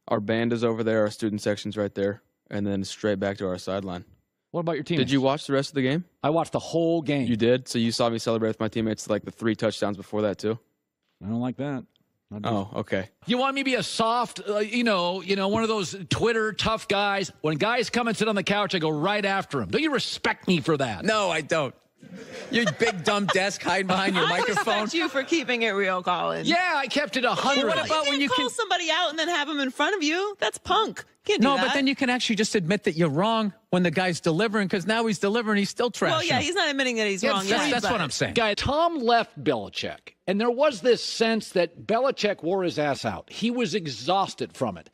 Our band is over there. Our student section's right there. And then straight back to our sideline.
What about your teammates?
Did you watch the rest of the game?
I watched the whole game.
You did? So you saw me celebrate with my teammates like the 3 touchdowns before that too?
I don't like that.
Oh, okay.
You want me to be a soft, one of those Twitter tough guys? When guys come and sit on the couch, I go right after them. Don't you respect me for that?
No, I don't. Your big dumb desk hiding behind your microphone.
I respect you for keeping it real, Colin.
Yeah, I kept it 100.
What about when you call somebody out and then have them in front of you? That's punk. Can't do that.
But then you can actually just admit that you're wrong when the guy's delivering, because now he's delivering, he's still trashing.
Well, yeah, he's not admitting that he's wrong.
That's what I'm saying. Guy, Tom left Belichick, and there was this sense that Belichick wore his ass out. He was exhausted from it.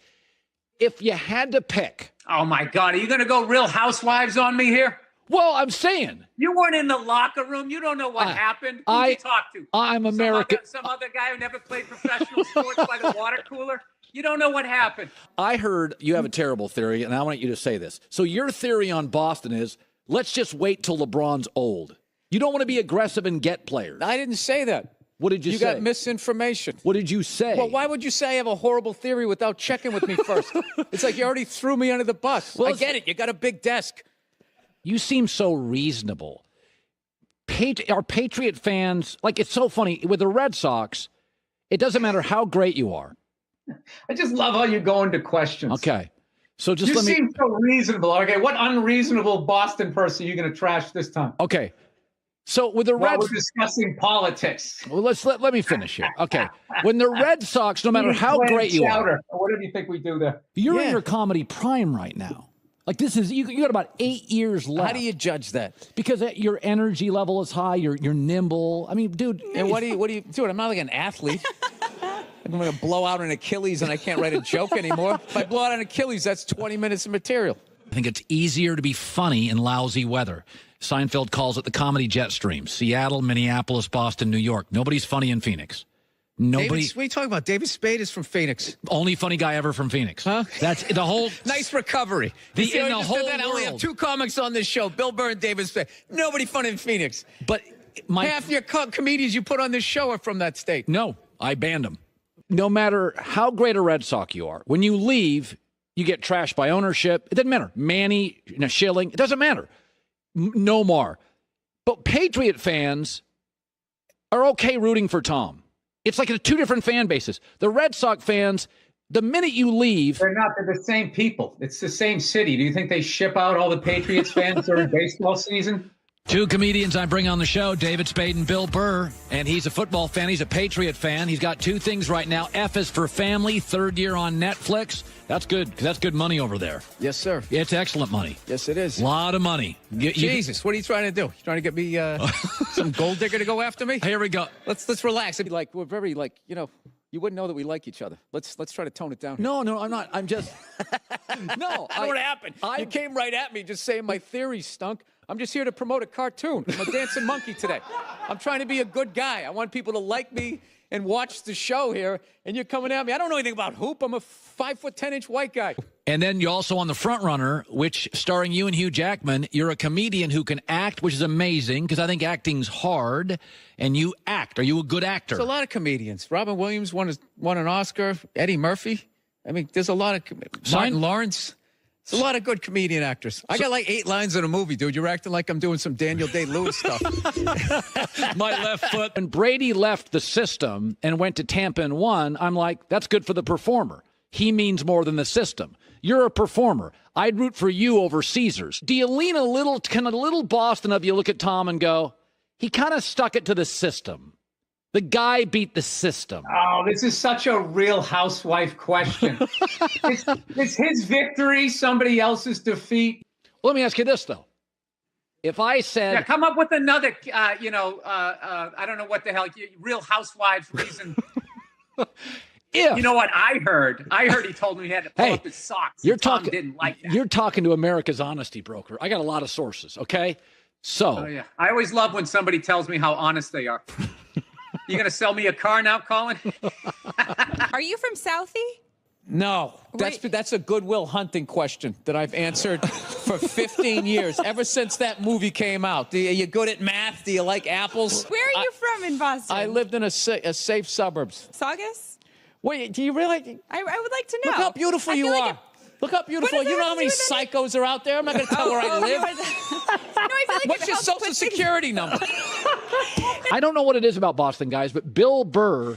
If you had to pick...
Oh, my God. Are you going to go Real Housewives on me here?
Well, I'm saying.
You weren't in the locker room. You don't know what happened. Who did you talk to?
I'm American.
Some other guy who never played professional sports by the water cooler? You don't know what happened.
I heard you have a terrible theory, and I want you to say this. So your theory on Boston is, let's just wait till LeBron's old. You don't want to be aggressive and get players.
I didn't say that.
What did you say?
You got misinformation.
What did you say?
Well, why would you say I have a horrible theory without checking with me first? It's like you already threw me under the bus. Well, I get it. You got a big desk.
You seem so reasonable. Our Patriot fans, like, it's so funny. With the Red Sox, it doesn't matter how great you are.
I just love how you go into questions.
Okay. So just
you
let me...
seem so reasonable. Okay, what unreasonable Boston person are you going to trash this time?
Okay. So with the Red
we're discussing politics.
Well, let me finish here. Okay. When the Red Sox, no matter how great you are,
whatever you think we do there,
you're in your comedy prime right now. Like this is you got about 8 years left.
How do you judge that?
Because your energy level is high. You're nimble. I mean, dude.
And what do you do? I'm not like an athlete. I'm going to blow out an Achilles and I can't write a joke anymore. If I blow out an Achilles, that's 20 minutes of material.
I think it's easier to be funny in lousy weather. Seinfeld calls it the comedy jet stream. Seattle, Minneapolis, Boston, New York. Nobody's funny in Phoenix. Nobody.
What are you talking about? David Spade is from Phoenix.
Only funny guy ever from Phoenix. Huh? That's the whole.
Nice recovery.
In the whole world.
I only have 2 comics on this show: Bill Burr and David Spade. Nobody funny in Phoenix.
But
half your comedians you put on this show are from that state.
No, I banned them. No matter how great a Red Sox you are, when you leave, you get trashed by ownership. It doesn't matter. Manny, Schilling. It doesn't matter. No more. But Patriot fans are okay rooting for Tom. It's like 2 different fan bases. The Red Sox fans, the minute you leave...
They're the same people. It's the same city. Do you think they ship out all the Patriots fans during baseball season?
2 comedians I bring on the show, David Spade and Bill Burr. And he's a football fan. He's a Patriot fan. He's got 2 things right now. F is for Family, 3rd year on Netflix. That's good, because that's good money over there.
Yes, sir.
It's excellent money.
Yes, it is.
A lot of money.
Jesus, what are you trying to do? You trying to get me some gold digger to go after me?
Here we go.
Let's relax. It'd be like we're very you wouldn't know that we like each other. Let's try to tone it down.
No, I'm not. I'm just.
No, I know what happened. You came right at me just saying my theory stunk. I'm just here to promote a cartoon. I'm a dancing monkey today. I'm trying to be a good guy. I want people to like me and watch the show here, and you're coming at me. I don't know anything about hoop. I'm a 5'10" white guy.
And then you're also on The Front Runner, which starring you and Hugh Jackman. You're a comedian who can act, which is amazing because I think acting's hard. And you act. Are you a good actor?
There's a lot of comedians. Robin Williams won an Oscar. Eddie Murphy. I mean, there's a lot of Martin Lawrence. There's a lot of good comedian actors. I got like 8 lines in a movie, dude. You're acting like I'm doing some Daniel Day-Lewis stuff.
My left foot. When Brady left the system and went to Tampa and won, I'm like, that's good for the performer. He means more than the system. You're a performer. I'd root for you over Caesars. Do you lean a little Boston of you look at Tom and go, he kind of stuck it to the system. The guy beat the system.
Oh, this is such a Real Housewife question. Is his victory somebody else's defeat?
Well, let me ask you this, though. If I said...
Yeah, come up with another, I don't know what the hell, Real Housewives reason. You know what I heard? He told me he had to pull up his socks. Tom didn't like that.
You're talking to America's honesty broker. I got a lot of sources, okay? So...
Oh, yeah. I always love when somebody tells me how honest they are. You going to sell me a car now, Colin?
Are you from Southie?
No, that's a Goodwill Hunting question that I've answered for 15 years, ever since that movie came out. Are you good at math? Do you like apples?
Where are you from in Boston?
I lived in a safe suburbs.
Saugus?
Wait, do you really?
I would like to know.
Look how beautiful you are. Look how beautiful. You know how many psychos are out there? I'm not going to tell where I live.
No, I feel like
what's your social security number?
I don't know what it is about Boston, guys, but Bill Burr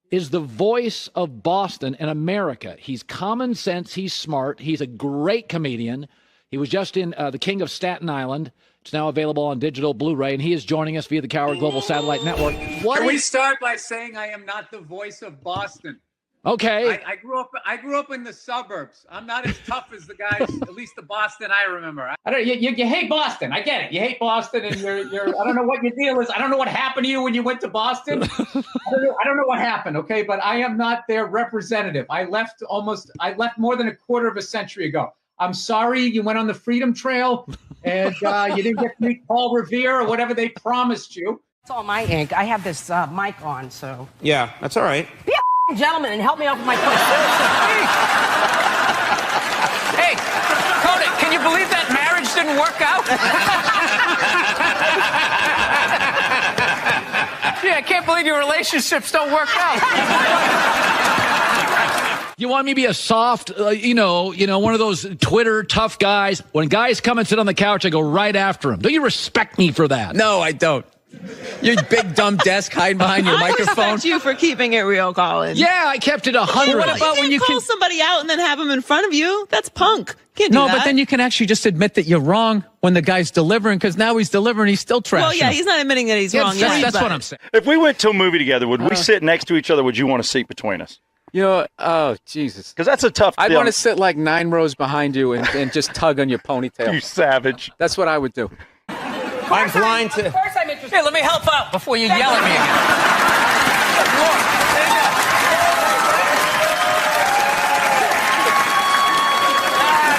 is the voice of Boston and America. He's common sense. He's smart. He's a great comedian. He was just in The King of Staten Island. It's now available on digital Blu-ray, and he is joining us via the Cowherd Global Satellite Network.
Can we start by saying I am not the voice of Boston?
Okay.
I grew up in the suburbs. I'm not as tough as the guys, at least the Boston I remember. You hate Boston. I get it. You hate Boston, and you're I don't know what your deal is. I don't know what happened to you when you went to Boston. I don't know what happened. Okay, but I am not their representative. I left more than a quarter of a century ago. I'm sorry you went on the Freedom Trail and you didn't get to meet Paul Revere or whatever they promised you.
It's all my ink. I have this mic on, so.
Yeah, that's all right.
Be a gentleman and help me out with my question.
Hey, Cody, can you believe that marriage didn't work out? Yeah, I can't believe your relationships don't work out.
You want me to be a soft, one of those Twitter tough guys? When guys come and sit on the couch, I go right after them. Don't you respect me for that?
No, I don't. Your big dumb desk hiding behind your
I
microphone.
respect you for keeping it real, Colin.
Yeah, I kept it 100.
What about when you call somebody out and then have them in front of you? That's punk. Can't do
No,
that.
but then you can actually just admit that you're wrong when the guy's delivering, because now he's delivering, he's still trashing.
Well, yeah, he's not admitting that he's wrong.
That's what I'm saying.
If we went to a movie together, would we sit next to each other? Would you want a seat between us?
You know, oh Jesus,
because that's a tough.
I'd
deal.
want to sit like 9 rows behind you and just tug on your ponytail.
You savage.
That's what I would do.
I'm blind to. Of course I'm interested. Here, let me help out before you yell at me again.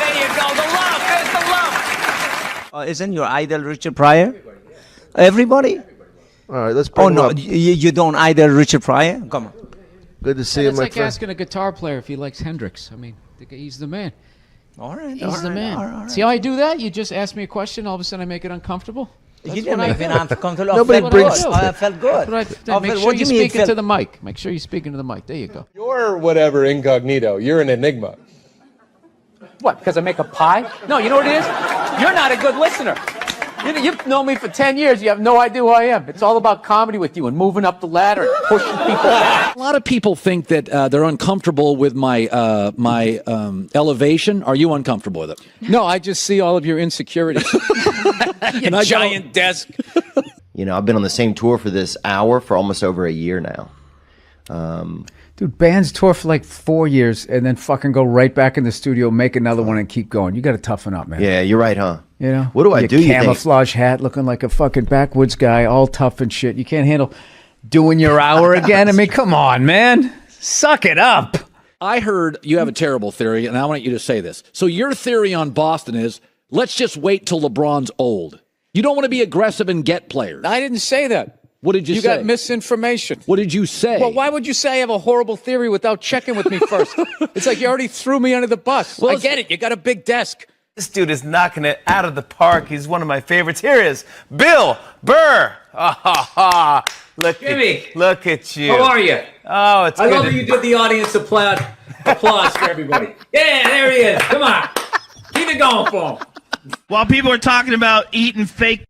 There you go. The love. There's the love.
Isn't your idol Richard Pryor? Everybody?
All right, let's bring him up.
You don't idol Richard Pryor? Come on.
Good to see
It's
you, my
like
friend.
asking a guitar player if he likes Hendrix. I mean, he's the man.
All right,
He's the man. See how I do that? You just ask me a question, all of a sudden I make it uncomfortable.
You didn't make me uncomfortable.
Nobody brings.
I felt good.
Make sure you speak into the mic. Make sure you speak into the mic. There you go.
You're whatever incognito. You're an enigma.
What, because I make a pie? No, you know what it is? You're not a good listener. You've known me for 10 years. You have no idea who I am. It's all about comedy with you and moving up the ladder and pushing people back.
A lot of people think that they're uncomfortable with my elevation. Are you uncomfortable with it?
No, I just see all of your insecurities.
Your giant desk.
You know, I've been on the same tour for this hour for almost over a year now.
Dude, bands tour for like 4 years and then fucking go right back in the studio, make another one, and keep going. You got to toughen up, man.
Yeah, you're right, huh?
You know,
what do I do?
Your camouflage hat, looking like a fucking backwoods guy, all tough and shit. You can't handle doing your hour again. I mean, come on, man, suck it up.
I heard you have a terrible theory, and I want you to say this. So your theory on Boston is, let's just wait till LeBron's old. You don't want to be aggressive and get players.
I didn't say that.
What did you say?
You got misinformation.
What did you say?
Well, why would you say I have a horrible theory without checking with me first? It's like you already threw me under the bus. Well, I get it. You got a big desk.
This dude is knocking it out of the park. He's one of my favorites. Here is Bill Burr. Look at you.
How are you?
Oh, it's
I
good.
love that you did the audience applause for everybody. Yeah, there he is. Come on. Keep it going for him.
While people are talking about eating fake.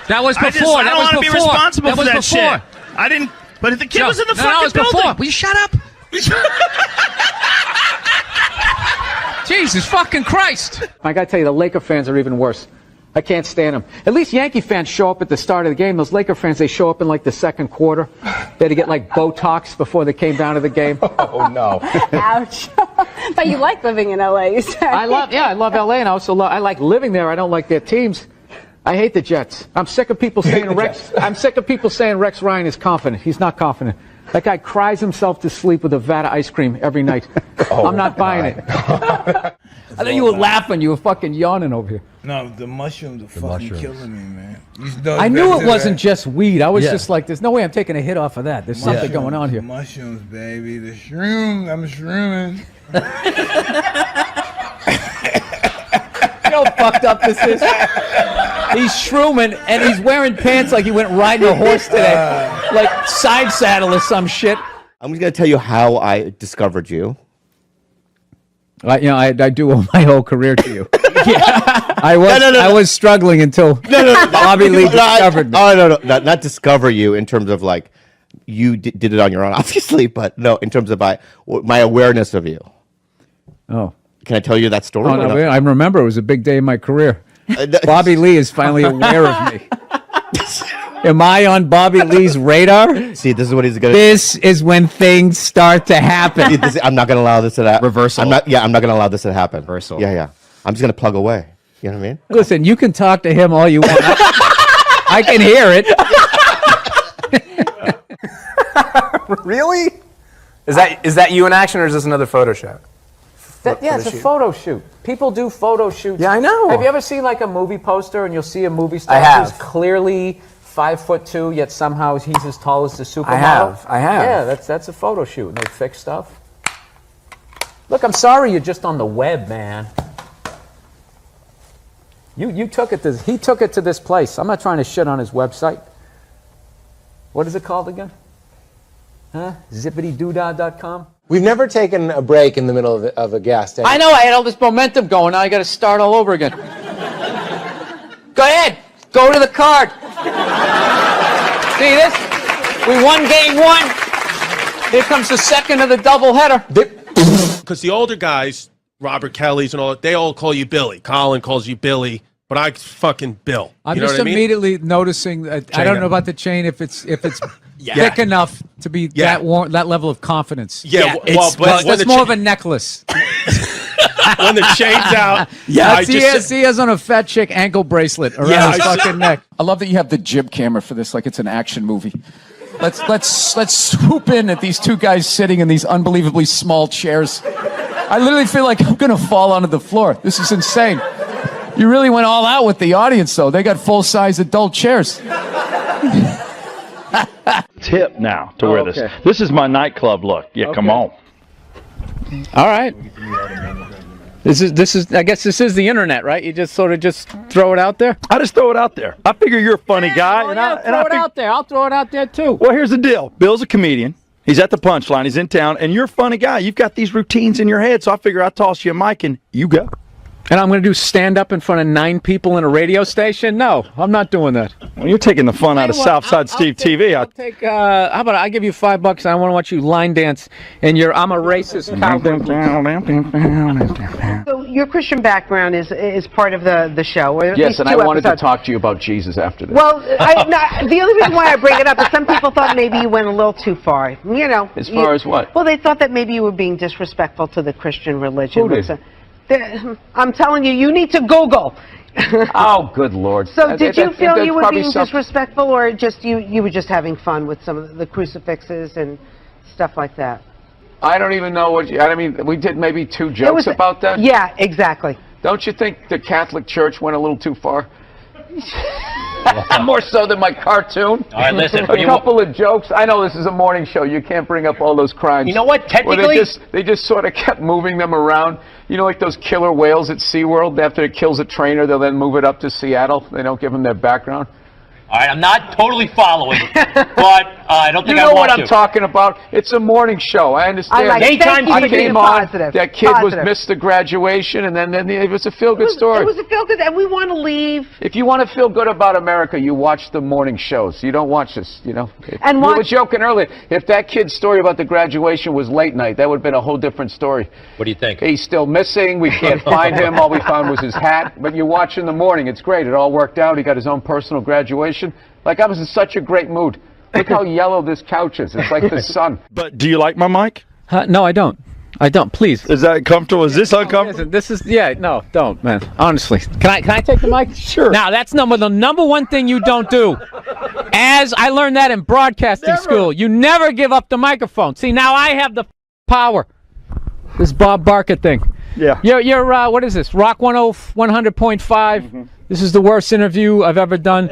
That was before.
I don't want to be responsible for that shit. I didn't. But if the kid was in the fucking building.
Before. Will you shut up? Jesus fucking Christ. I got to tell you, the Laker fans are even worse. I can't stand them. At least Yankee fans show up at the start of the game. Those Laker fans, they show up in like the second quarter. They had to get like Botox before they came down to the game.
Oh, no.
Ouch. But you like living in LA, you said.
I love LA, and I also I like living there. I don't like their teams. I hate the Jets. I'm sick of people saying I'm sick of people saying Rex Ryan is confident. He's not confident. That guy cries himself to sleep with a vat of ice cream every night. I'm not buying it. I thought you were laughing. You were fucking yawning over here.
No, the mushrooms are fucking killing me, man.
I knew it wasn't just weed. I was just like, there's no way I'm taking a hit off of that. There's something going on here.
Mushrooms, baby. The shroom. I'm shrooming.
You know how fucked up this is? He's shrooming, and he's wearing pants like he went riding a horse today. Like side saddle or some shit.
I'm just going to tell you how I discovered you.
I do owe my whole career to you. I was struggling until Bobby Lee discovered me.
Oh, no, not discover you in terms of like, you did it on your own, obviously, but no, in terms of my awareness of you.
Oh.
Can I tell you that story?
Oh, no, I remember it was a big day in my career. Bobby Lee is finally aware of me. Am I on Bobby Lee's radar?
See, this is what he's going to do.
This is when things start to happen.
See, I'm not going to allow this to happen.
Reversal.
I'm not going to allow this to happen.
Reversal.
Yeah. I'm just going to plug away. You know what I mean?
Listen, you can talk to him all you want. I can hear it.
Really? Is that you in action, or is this another photo shoot?
It's a photo shoot. People do photo shoots.
Yeah, I know.
Have you ever seen like a movie poster and you'll see a movie star
I have.
who's clearly 5'2", yet somehow he's as tall as the supermodel?
I have.
Yeah, that's a photo shoot, and they fix stuff. Look, I'm sorry you're just on the web, man. You took it to he took it to this place. I'm not trying to shit on his website. What is it called again? Huh? Zippitydoodah.com?
We've never taken a break in the middle of a guest.
I know, I had all this momentum going. Now I got to start all over again. Go ahead. Go to the card. See this? We won game one. Here comes the second of the doubleheader.
Because the older guys, Robert Kelly's and all, they all call you Billy. Colin calls you Billy, but I fucking Bill.
I'm
You know
just
what I mean?
immediately noticing. I don't know about the chain. If it's
Yeah.
thick enough to be that level of confidence.
Yeah, well, but when
that's
the
more of a necklace.
when the chain's out,
Yeah,
I
he has on a fat chick ankle bracelet around his fucking neck.
I love that you have the jib camera for this, like it's an action movie. Let's swoop in at these two guys sitting in these unbelievably small chairs. I literally feel like I'm gonna fall onto the floor. This is insane. You really went all out with the audience, though. They got full-size adult chairs.
Tip now to wear this. This is my nightclub look. Yeah, come on.
All right. This is. I guess this is the internet, right? You just sort of just throw it out there.
I just throw it out there. I figure you're a funny guy, and I
throw it out there. I'll throw it out there too.
Well, here's the deal. Bill's a comedian. He's at the Punchline. He's in town, and you're a funny guy. You've got these routines in your head, so I figure I'll toss you a mic and you go.
And I'm going to do stand-up in front of 9 people in a radio station? No, I'm not doing that.
Well, you're taking the fun out of Southside Steve TV.
I'll take, how about I give you $5 and I want to watch you line dance and I'm a racist cowboy.
So your Christian background is part of the show. Or at
Yes,
least
and I
2
wanted to
episodes.
talk to you about Jesus after this.
Well, the only reason why I bring it up is some people thought maybe you went a little too far. You know.
As far as what?
Well, they thought that maybe you were being disrespectful to the Christian religion.
Who did?
I'm telling you, you need to Google.
Oh, good Lord.
So did you feel you were
probably
being disrespectful, or just you were just having fun with some of the crucifixes and stuff like that?
I don't even know what I mean, we did maybe 2 jokes about that?
Yeah, exactly.
Don't you think the Catholic Church went a little too far? More so than my cartoon.
All right, listen.
A couple of jokes. I know this is a morning show. You can't bring up all those crimes.
You know what? Technically,
they just sort of kept moving them around. You know, like those killer whales at SeaWorld. After it kills a trainer, they'll then move it up to Seattle. They don't give them their background.
all right, I'm not totally following, but I don't think
you
I
know
want
what
to.
I'm talking about. It's a morning show. I understand.
I like it. Thank you for being
came on.
positive.
That kid
Positive.
missed the graduation, and then it was a feel-good story.
It was a feel-good, and we want to leave.
If you want to feel good about America, you watch the morning shows. You don't watch this, you know.
And
we were
watch-
joking earlier. If that kid's story about the graduation was late night, that would have been a whole different story.
What do you think?
He's still missing. We can't find him. All we found was his hat. But you watch in the morning. It's great. It all worked out. He got his own personal graduation. Like, I was in such a great mood. Look how yellow this couch is. It's like the sun.
But do you like my mic?
No, I don't. I don't. Please.
Is that comfortable? Is this uncomfortable?
This is, no, don't, man. Honestly. Can I take the mic?
Sure.
Now, that's the number one thing you don't do. As I learned that in broadcasting school, you never give up the microphone. See, now I have the power. This Bob Barker thing.
Yeah.
You're what is this? Rock 100.5. Mm-hmm. This is the worst interview I've ever done.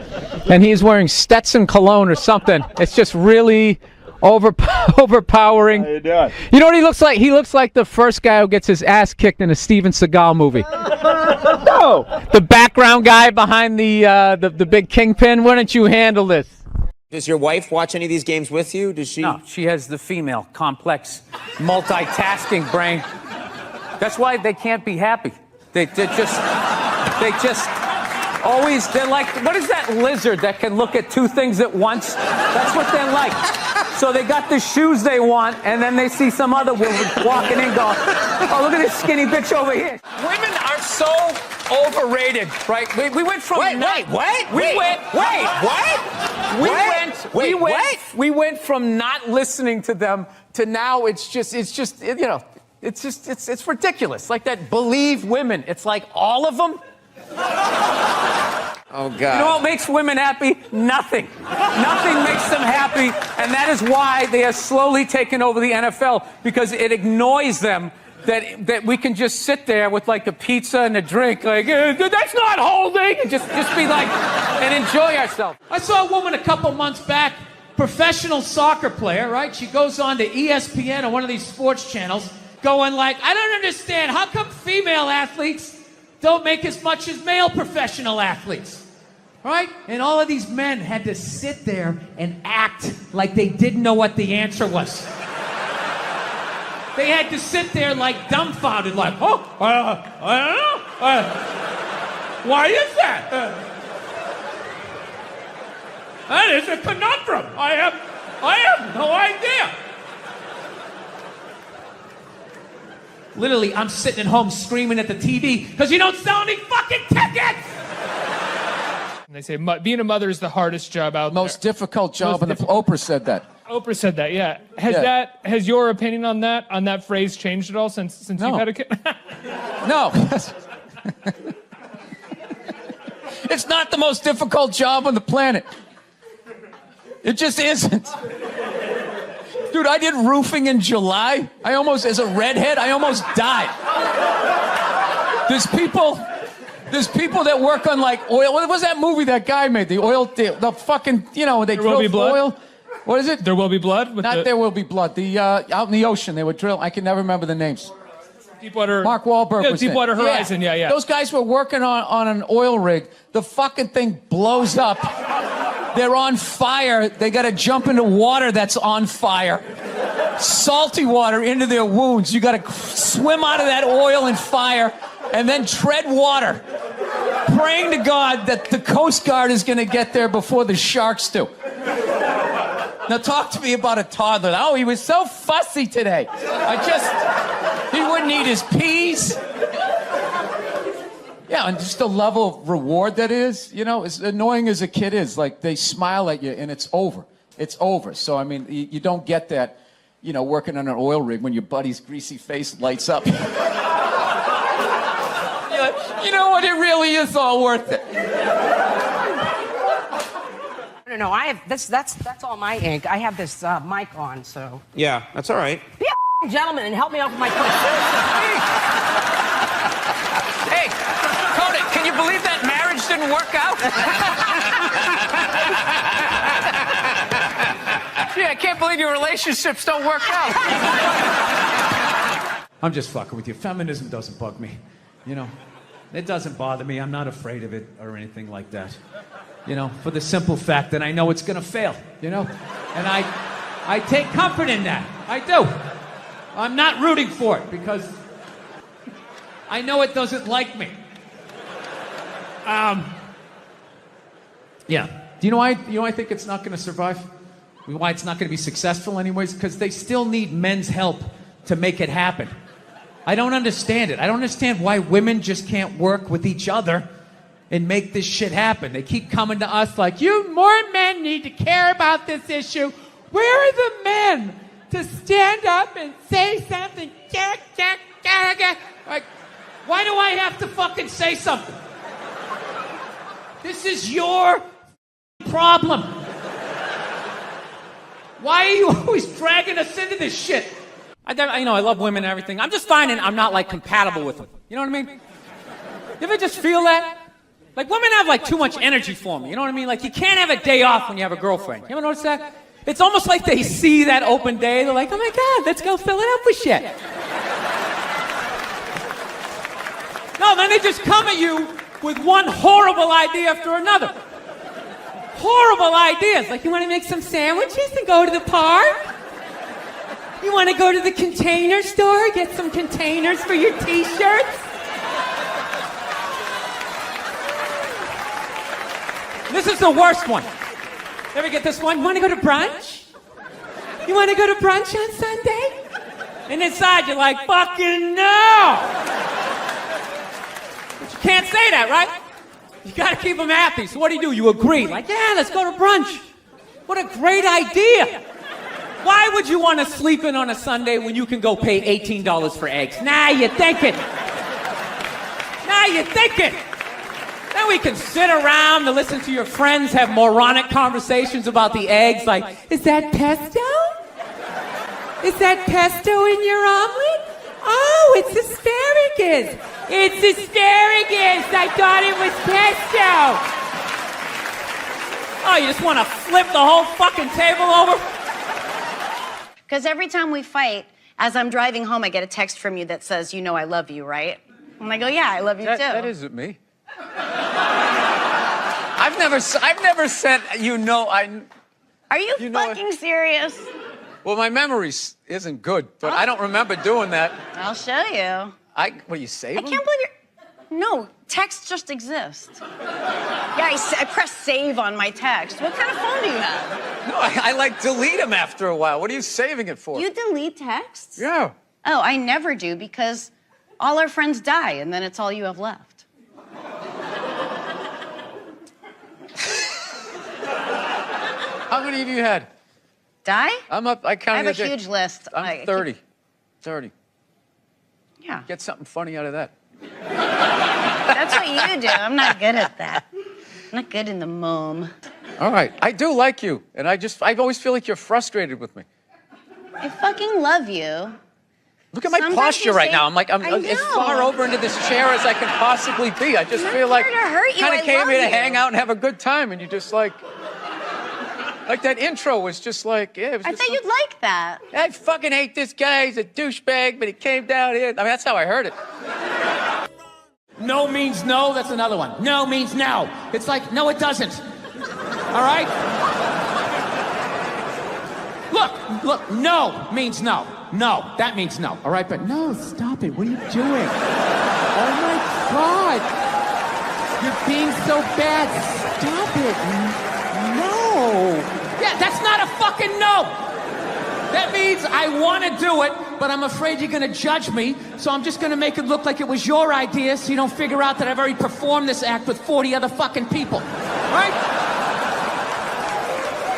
And he's wearing Stetson cologne or something. It's just really overpowering.
How you doing?
You know what he looks like? He looks like the first guy who gets his ass kicked in a Steven Seagal movie. No. The background guy behind the big kingpin. Why don't you handle this?
Does your wife watch any of these games with you? Does she?
No, she has the female, complex, multitasking brain. That's why they can't be happy. They just always, they're like, what is that lizard that can look at 2 things at once? That's what they're like. So they got the shoes they want, and then they see some other woman walking in going, oh, look at this skinny bitch over here. Women are so overrated, right? We went from... We went from not listening to them to now it's ridiculous. Like that believe women. It's like all of them.
Oh, God.
You know what makes women happy? Nothing. Nothing makes them happy, and that is why they are slowly taking over the NFL, because it annoys them that we can just sit there with like a pizza and a drink, like, that's not holding, and just be like, and enjoy ourselves. I saw a woman a couple months back, professional soccer player, right? She goes on to ESPN or one of these sports channels, going like, I don't understand, how come female athletes don't make as much as male professional athletes, right? And all of these men had to sit there and act like they didn't know what the answer was. They had to sit there like dumbfounded, like, I don't know. Why is that?
That is a conundrum. I have no idea. Literally, I'm sitting at home screaming at the TV because you don't sell any fucking tickets.
And they say being a mother is the hardest job out there.
Most difficult job, and Oprah said that.
Oprah said that, yeah. Has your opinion on that phrase changed at all since you've had a kid?
No. It's not the most difficult job on the planet. It just isn't. Dude, I did roofing in July. As a redhead, I almost died. There's people that work on like oil. What was that movie that guy made? The fucking, they drill for oil. What is it?
There Will Be Blood?
There Will Be Blood. Out in the ocean, they would drill. I can never remember the names.
Deepwater.
Mark Wahlberg was
Deepwater Horizon, yeah.
Those guys were working on an oil rig. The fucking thing blows up. They're on fire. They got to jump into water that's on fire. Salty water into their wounds. You got to swim out of that oil and fire and then tread water, praying to God that the Coast Guard is going to get there before the sharks do. Now talk to me about a toddler. Oh, he was so fussy today. He wouldn't eat his peas. Yeah, and just the level of reward that is, as annoying as a kid is, like they smile at you and it's over. It's over. So, I mean, you don't get that, working on an oil rig when your buddy's greasy face lights up. You know what? It really is all worth it.
No, I have that's all my ink. I have this mic on, so.
Yeah, that's all right.
Be a gentleman and help me out with my question.
Hey, Conan, can you believe that marriage didn't work out? Gee, I can't believe your relationships don't work out.
I'm just fucking with you. Feminism doesn't bug me. It doesn't bother me. I'm not afraid of it or anything like that. For the simple fact that I know it's going to fail, And I take comfort in that. I do. I'm not rooting for it because I know it doesn't like me. Yeah. Do you know why I think it's not going to survive? Why it's not going to be successful anyways? Because they still need men's help to make it happen. I don't understand it. I don't understand why women just can't work with each other and make this shit happen. They keep coming to us like, more men need to care about this issue. Where are the men to stand up and say something? Like, why do I have to fucking say something? This is your problem. Why are you always dragging us into this shit?
I love women and everything. I'm just finding I'm not like compatible with them. You know what I mean? You ever just feel that? Like women have like too much energy for me. You know what I mean? Like you can't have a day off when you have a girlfriend. You ever notice that? It's almost like they see that open day. They're like, oh my God, let's go fill it up with shit. No, then they just come at you with one horrible idea after another. Horrible ideas. Like, you want to make some sandwiches and go to the park? You want to go to the container store, get some containers for your t-shirts? This is the worst one. Ever get this one? You want to go to brunch? You want to go to brunch on Sunday? And inside you're like, fucking no! But you can't say that, right? You gotta keep them happy. So what do? You agree. Like, yeah, let's go to brunch. What a great idea. Why would you want to sleep in on a Sunday when you can go pay $18 for eggs? Now you're thinking. Then we can sit around and listen to your friends have moronic conversations about the eggs. Like, is that pesto? Is that pesto in your omelet? Oh, it's asparagus. It's asparagus. I thought it was pesto. Oh, you just want to flip the whole fucking table over?
Because every time we fight, as I'm driving home, I get a text from you that says, you know I love you, right? And I go, yeah, I love you too.
That isn't me. I've never said,
Are you fucking serious?
Well, my memory isn't good, but I don't remember doing that.
I'll show you.
What, you saved
I
them?
can't believe No, texts just exist. Yeah, I press save on my text. What kind of phone do you have?
No, I like delete them after a while. What are you saving it for?
You delete texts?
Yeah.
Oh, I never do because all our friends die and then it's all you have left.
How many of you had?
Die?
I'm up. I counted.
I have a huge list.
I'm 30. 30.
Yeah.
Get something funny out of that.
That's what you do. I'm not good at that. I'm not good in the mom.
All right. I do like you, and I always feel like you're frustrated with me.
I fucking love you.
Look at my posture right now. I'm as far over into this chair as I can possibly be. I just feel like
I
kind of came here to
you.
hang out and have a good time, and you just like that intro was just like, yeah. It was
I
just
thought you'd like that.
I fucking hate this guy. He's a douchebag, but he came down here. I mean, that's how I heard it.
No means no, that's another one. No means no. It's like, no, it doesn't. All right? Look, no means no. No, that means no. All right, but no, stop it. What are you doing? Oh my God. You're being so bad. Stop it. No. Yeah, that's not a fucking no. That means I want to do it, but I'm afraid you're going to judge me, so I'm just going to make it look like it was your idea so you don't figure out that I've already performed this act with 40 other fucking people. Right?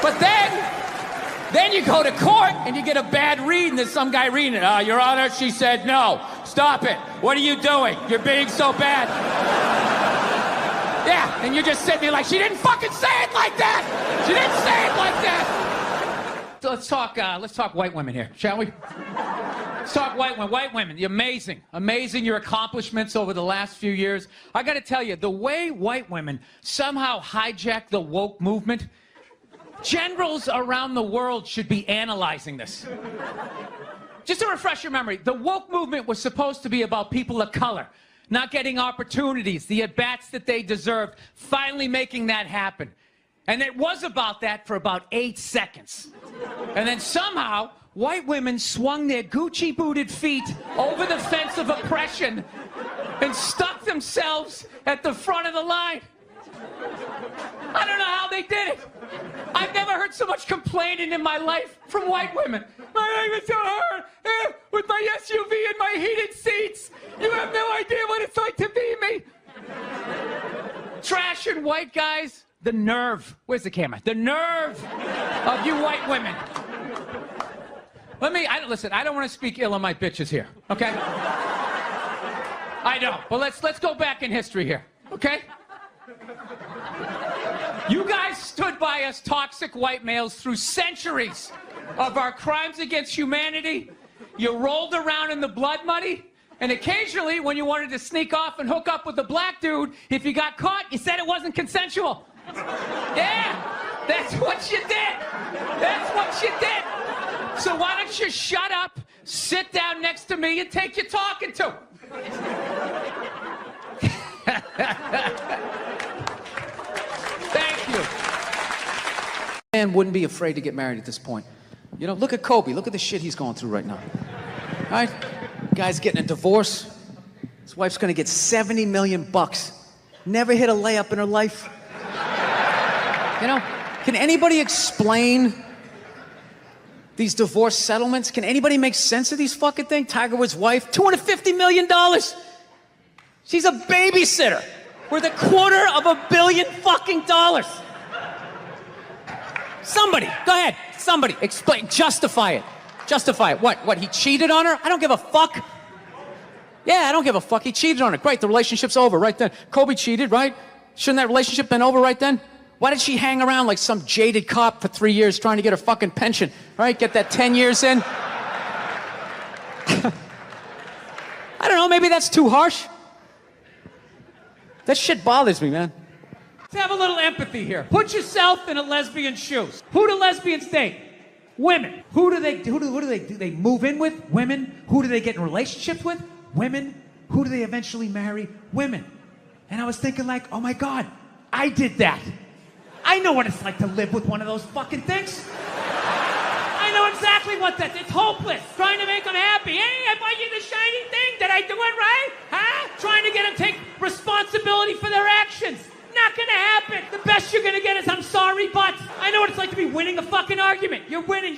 But then you go to court and you get a bad read and there's some guy reading it. Your Honor, she said no. Stop it. What are you doing? You're being so bad. Yeah, and you're just sitting there like, she didn't fucking say it like that. She didn't say it like that. So let's talk white women here, shall we? Let's talk white women. White women, you're amazing. Amazing, your accomplishments over the last few years. I got to tell you, the way white women somehow hijacked the woke movement, generals around the world should be analyzing this. Just to refresh your memory, the woke movement was supposed to be about people of color not getting opportunities, the at-bats that they deserved, finally making that happen. And it was about that for about 8 seconds. And then somehow, white women swung their Gucci-booted feet over the fence of oppression and stuck themselves at the front of the line. I don't know how they did it. I've never heard so much complaining in my life from white women. My life is so hard with my SUV and my heated seats. You have no idea what it's like to be me. Trash and white guys, the nerve. Where's the camera? The nerve of you white women. Listen, I don't want to speak ill of my bitches here, okay? I don't. But let's go back in history here, okay? You guys stood by us toxic white males through centuries of our crimes against humanity. You rolled around in the blood money, and occasionally when you wanted to sneak off and hook up with a black dude, if you got caught, you said it wasn't consensual. Yeah, that's what you did. That's what you did. So why don't you shut up, sit down next to me, and take your talking to. Thank you. Man wouldn't be afraid to get married at this point. You know, look at Kobe. Look at the shit he's going through right now. All right? Guy's getting a divorce. His wife's going to get $70 million. Never hit a layup in her life. You know, can anybody explain these divorce settlements? Can anybody make sense of these fucking things? Tiger Woods' wife, $250 million. She's a babysitter worth $250 million fucking dollars. Somebody, go ahead. Somebody, explain, justify it. Justify it. What, he cheated on her? I don't give a fuck. Yeah, I don't give a fuck. He cheated on her. Great, the relationship's over right then. Kobe cheated, right? Shouldn't that relationship been over right then? Why did she hang around like some jaded cop for 3 years trying to get her fucking pension? Right, get that 10 years in? I don't know, maybe that's too harsh. That shit bothers me, man. Let's have a little empathy here. Put yourself in a lesbian's shoes. Who do lesbians date? Women. Who do they do? They move in with? Women. Who do they get in relationships with? Women. Who do they eventually marry? Women. And I was thinking like, oh my God, I did that. I know what it's like to live with one of those fucking things. I know exactly what that is. It's hopeless. Trying to make them happy. Hey, I buy you the shiny thing. Did I do it right? Huh? Trying to get them to take responsibility for their actions. Not gonna happen. The best you're gonna get is I'm sorry, but I know what it's like to be winning a fucking argument. You're winning,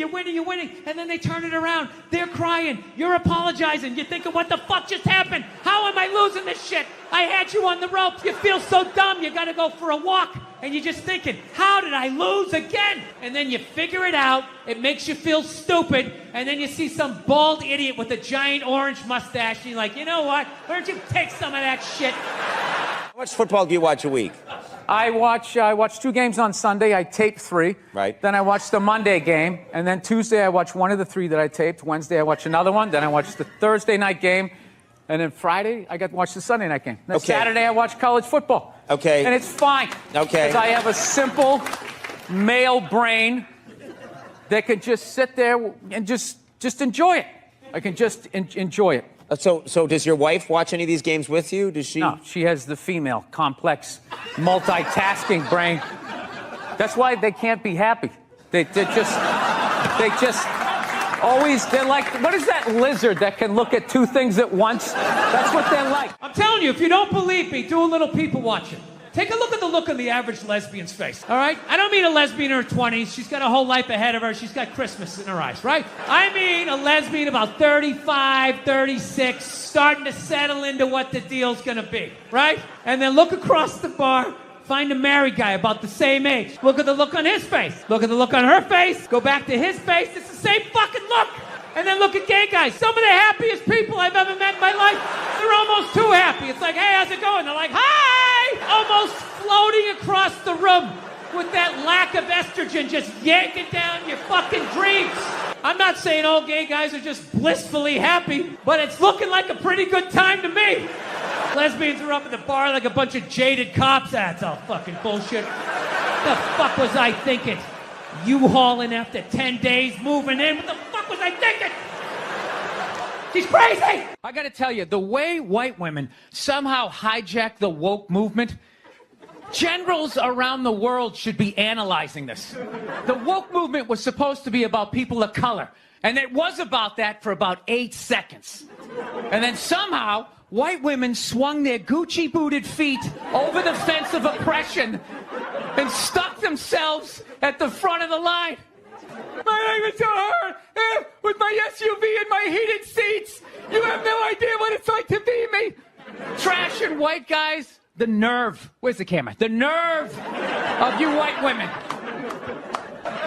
and then they turn it around. They're crying. You're apologizing. You're thinking, what the fuck just happened? How am I losing this shit? I had you on the ropes. You feel so dumb. You gotta go for a walk. And you're just thinking, how did I lose again? And then you figure it out. It makes you feel stupid. And then you see some bald idiot with a giant orange mustache. And you're like, you know what? Why don't you take some of that shit?
How much football do you watch a week?
I watch 2 games on Sunday. I tape 3.
Right.
Then I watch the Monday game. And then Tuesday I watch one of the 3 that I taped. Wednesday I watch another one. Then I watch the Thursday night game. And then Friday I got to watch the Sunday night game. Then Saturday I watch college football.
Okay.
And it's fine.
Okay.
Because I have a simple male brain that can just sit there and just enjoy it. I can just enjoy it.
So does your wife watch any of these games with you? Does she?
No, she has the female, complex, multitasking brain. That's why they can't be happy. They just always, they're like, what is that lizard that can look at 2 things at once? That's what they're like.
I'm telling you, if you don't believe me, do a little people watching. Take a look at the look on the average lesbian's face, all right? I don't mean a lesbian in her 20s. She's got a whole life ahead of her. She's got Christmas in her eyes, right? I mean a lesbian about 35, 36, starting to settle into what the deal's gonna be, right? And then look across the bar, find a married guy about the same age. Look at the look on his face. Look at the look on her face. Go back to his face. It's the same fucking look. And then look at gay guys. Some of the happiest people I've ever met in my life, they're almost too happy. It's like, hey, how's it going? They're like, hi! Almost floating across the room with that lack of estrogen just yanking down your fucking dreams. I'm not saying all gay guys are just blissfully happy, but it's looking like a pretty good time to me. Lesbians are up at the bar like a bunch of jaded cops. That's all fucking bullshit. The fuck was I thinking? U-hauling after 10 days, moving in. What the fuck was I thinking? She's crazy!
I gotta tell you, the way white women somehow hijack the woke movement, generals around the world should be analyzing this. The woke movement was supposed to be about people of color, and it was about that for about 8 seconds. And then somehow, white women swung their Gucci-booted feet over the fence of oppression and stuck themselves at the front of the line. My name is Dore, with my SUV and my heated seats. You have no idea what it's like to be me. Trash and white guys, the nerve. Where's the camera? The nerve of you white women.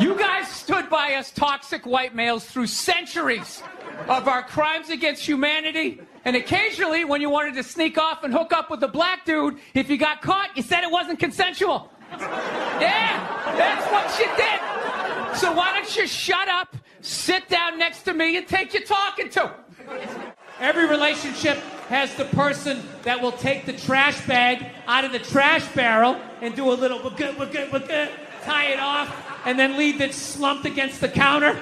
You guys stood by us toxic white males through centuries of our crimes against humanity. And occasionally, when you wanted to sneak off and hook up with a black dude, if you got caught, you said it wasn't consensual. Yeah, that's what you did. So why don't you shut up, sit down next to me, and take your talking to?
Every relationship has the person that will take the trash bag out of the trash barrel and do a little, we're good, tie it off, and then leave it slumped against the counter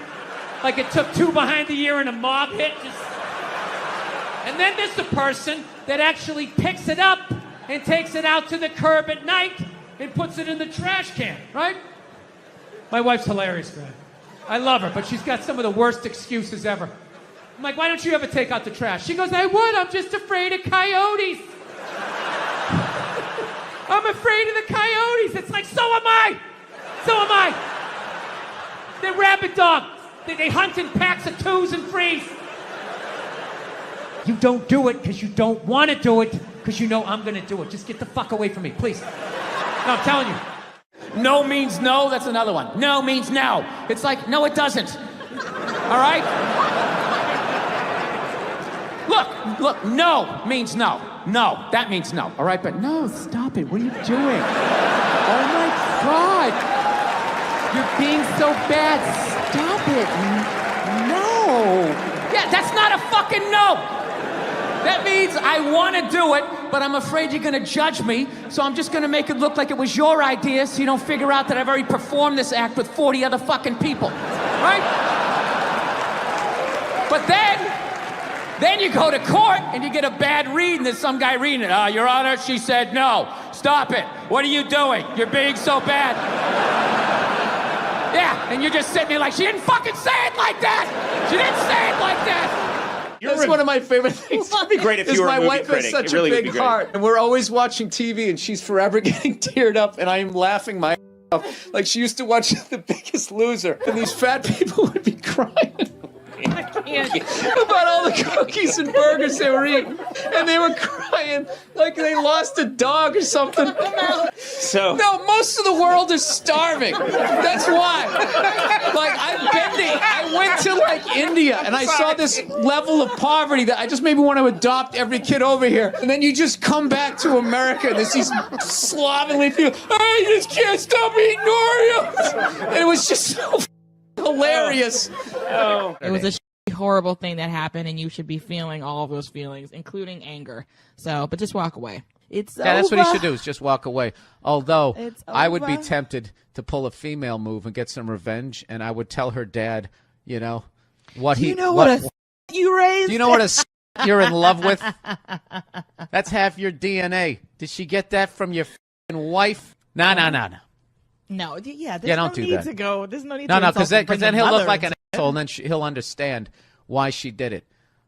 like it took 2 behind the ear and a mob hit. And then there's the person that actually picks it up and takes it out to the curb at night and puts it in the trash can, right? My wife's hilarious, man. I love her, but she's got some of the worst excuses ever. I'm like, why don't you ever take out the trash? She goes, I would, I'm just afraid of coyotes. I'm afraid of the coyotes. It's like, so am I. So am I. They're rabid dogs. They hunt in packs of 2s and 3s. You don't do it because you don't want to do it because you know I'm going to do it. Just get the fuck away from me, please. No, I'm telling you. No means no, that's another one. No means no. It's like, no, it doesn't. All right? Look, no means no. No, that means no. All right, but no, stop it. What are you doing? Oh my God. You're being so bad. Stop it. No. Yeah, that's not a fucking no. That means I want to do it, but I'm afraid you're going to judge me, so I'm just going to make it look like it was your idea so you don't figure out that I've already performed this act with 40 other fucking people. Right? But then you go to court and you get a bad read and there's some guy reading it. Your Honor, she said no. Stop it. What are you doing? You're being so bad. Yeah, and you're just sitting there like, she didn't fucking say it like that. She didn't say it like that.
That's one of my favorite things.
It'd be great if you were a
my
movie
wife
critic.
has such
It really
a
would
big
be great.
heart, and we're always watching TV, and she's forever getting teared up, and I'm laughing my off. Like she used to watch The Biggest Loser, and these fat people would be crying about all the cookies and burgers they were eating, and they were crying like they lost a dog or something.
So
no, most of the world is starving. That's why. Like I went to like India, and I saw this level of poverty that I just maybe want to adopt every kid over here. And then you just come back to America, and there's these slovenly people. I just can't stop eating Oreos, and it was just so hilarious.
It was a horrible thing that happened, and you should be feeling all of those feelings, including anger. So, but just walk away. It's
Yeah, that's what he
over.
should do, is just walk away. Although,
It's
I would be
over.
tempted to pull a female move and get some revenge, and I would tell her dad, you know, what he...
You know what a you raised?
Do you know what a you're in love with? That's half your DNA. Did she get that from your wife? No.
No, yeah, there's
Yeah,
no
don't do
need
that.
to go. There's no need
No,
to
because
insult and
then
bring
he'll
the
look like
mother
an
into it.
asshole, and then he'll understand why she did it.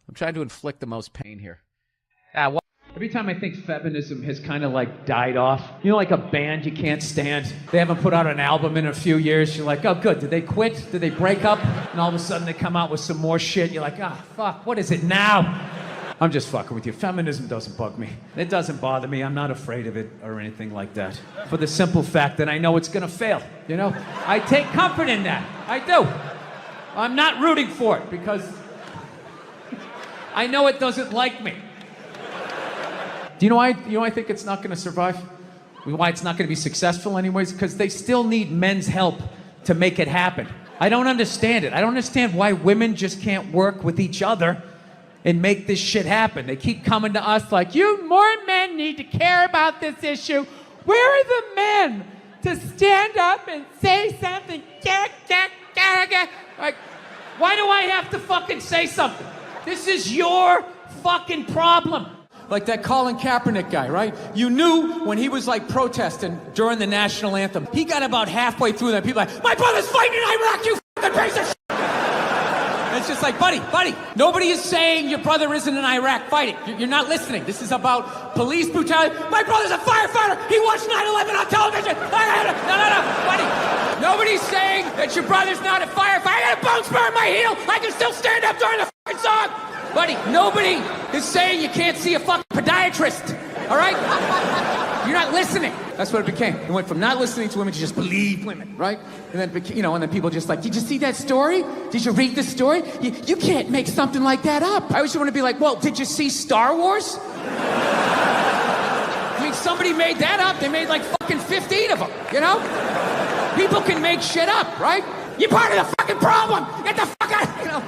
I'm trying to inflict the most pain here.
Every time I think feminism has kind of like died off, you know, like a band you can't stand. They haven't put out an album in a few years. You're like, oh, good. Did they quit? Did they break up? And all of a sudden they come out with some more shit. You're like, ah, fuck, what is it now? I'm just fucking with you. Feminism doesn't bug me. It doesn't bother me. I'm not afraid of it or anything like that. For the simple fact that I know it's gonna fail, you know? I take comfort in that. I do. I'm not rooting for it because I know it doesn't like me. Do you know why? I think it's not going to survive? Why it's not going to be successful anyways? Because they still need men's help to make it happen. I don't understand it. I don't understand why women just can't work with each other and make this shit happen. They keep coming to us like, you more men need to care about this issue. Where are the men to stand up and say something? Like, why do I have to fucking say something? This is your fucking problem. Like that Colin Kaepernick guy, right? You knew when he was like protesting during the national anthem. He got about halfway through that. People like, my brother's fighting in Iraq, you fucking piece of shit. And it's just like, buddy, nobody is saying your brother isn't in Iraq fighting. You're not listening. This is about police brutality. My brother's a firefighter. He watched 9/11 on television. No, buddy. Nobody's saying that your brother's not a firefighter. I got a bone spur in my heel. I can still stand up during the fucking song. Buddy, nobody is saying you can't see a fucking podiatrist, all right? You're not listening. That's what it became. It went from not listening to women to just believe women, right? And then, and then people just like, did you see that story? Did you read the story? You can't make something like that up. I always want to be like, well, did you see Star Wars? I mean, somebody made that up. They made like fucking 15 of them, you know? People can make shit up, right? You're part of the fucking problem. Get the fuck out, you know?